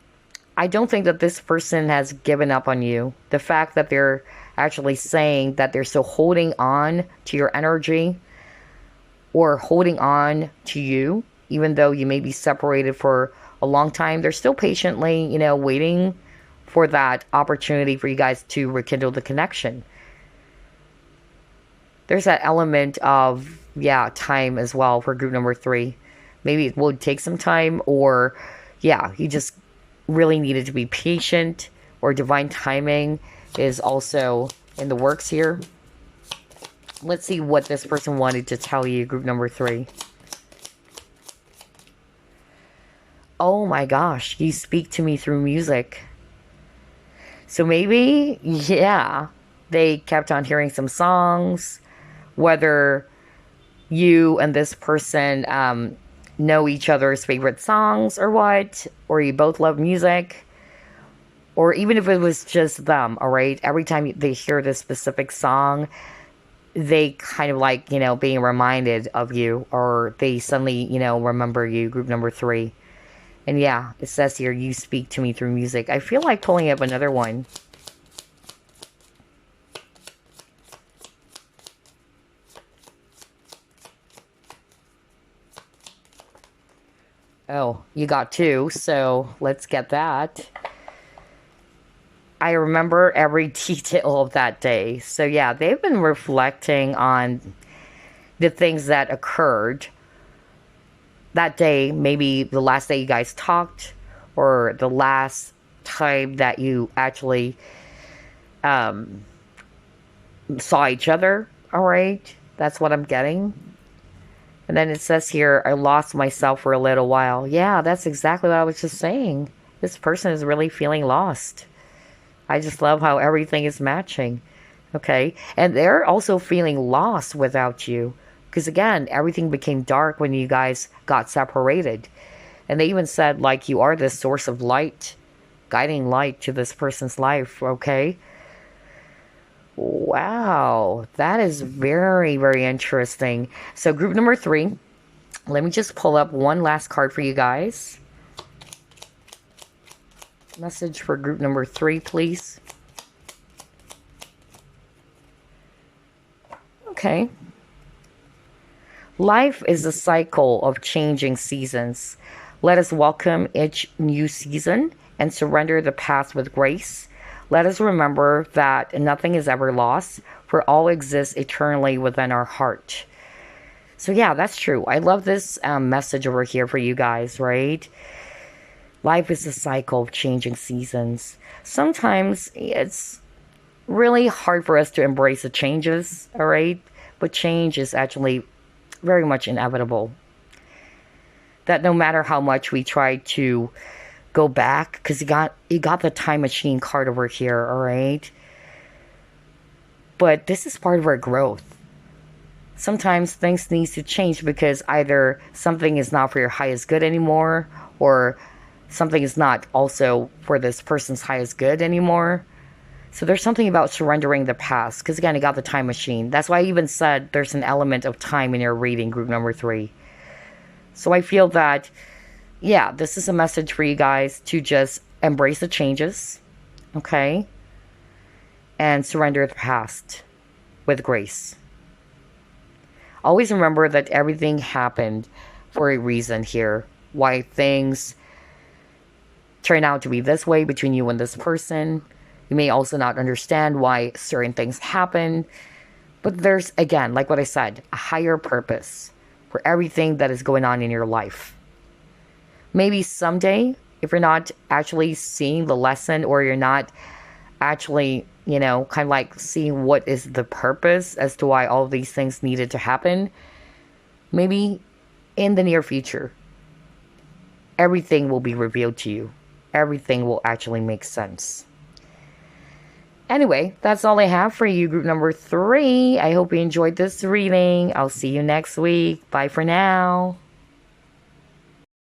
I don't think that this person has given up on you. The fact that they're actually saying that they're still holding on to your energy, or holding on to you, even though you may be separated for a long time, they're still patiently, waiting for that opportunity for you guys to rekindle the connection. There's that element of, time as well for group number 3. Maybe it would take some time, or, you just really needed to be patient, or divine timing is also in the works here. Let's see what this person wanted to tell you, group number 3. Oh my gosh, you speak to me through music. So maybe, they kept on hearing some songs, whether you and this person know each other's favorite songs or what, or you both love music, or even if it was just them, all right? Every time they hear this specific song, they kind of like, being reminded of you, or they suddenly, remember you, group number 3. And it says here, you speak to me through music. I feel like pulling up another one. Oh, you got two, so let's get that. I remember every detail of that day. So, yeah, they've been reflecting on the things that occurred that day, maybe the last day you guys talked, or the last time that you actually um, saw each other. All right, that's what I'm getting. And then it says here, I lost myself for a little while. Yeah, that's exactly what I was just saying. This person is really feeling lost. I just love how everything is matching. Okay. And they're also feeling lost without you. Because again, everything became dark when you guys got separated. And they even said, like, you are this source of light, guiding light to this person's life. Okay. Wow. That is very, very interesting. So, group number 3, let me just pull up one last card for you guys. Message for group number 3, please. Okay. Life is a cycle of changing seasons. Let us welcome each new season and surrender the past with grace. Let us remember that nothing is ever lost, for all exists eternally within our heart. So, yeah, that's true. I love this message over here for you guys, right? Life is a cycle of changing seasons. Sometimes it's really hard for us to embrace the changes, all right? But change is actually very much inevitable. That no matter how much we try to go back, because you got the time machine card over here, all right? But this is part of our growth. Sometimes things need to change because either something is not for your highest good anymore, or something is not also for this person's highest good anymore. So there's something about surrendering the past, because again, you got the time machine. That's why I even said there's an element of time in your reading, group number 3. So I feel that, yeah, this is a message for you guys to just embrace the changes, okay? And surrender the past with grace. Always remember that everything happened for a reason here. Why things turn out to be this way between you and this person. You may also not understand why certain things happen. But there's, again, like what I said, a higher purpose for everything that is going on in your life. Maybe someday, if you're not actually seeing the lesson, or you're not actually, kind of like seeing what is the purpose as to why all of these things needed to happen, maybe in the near future, everything will be revealed to you. Everything will actually make sense. Anyway, that's all I have for you, group number 3. I hope you enjoyed this reading. I'll see you next week. Bye for now.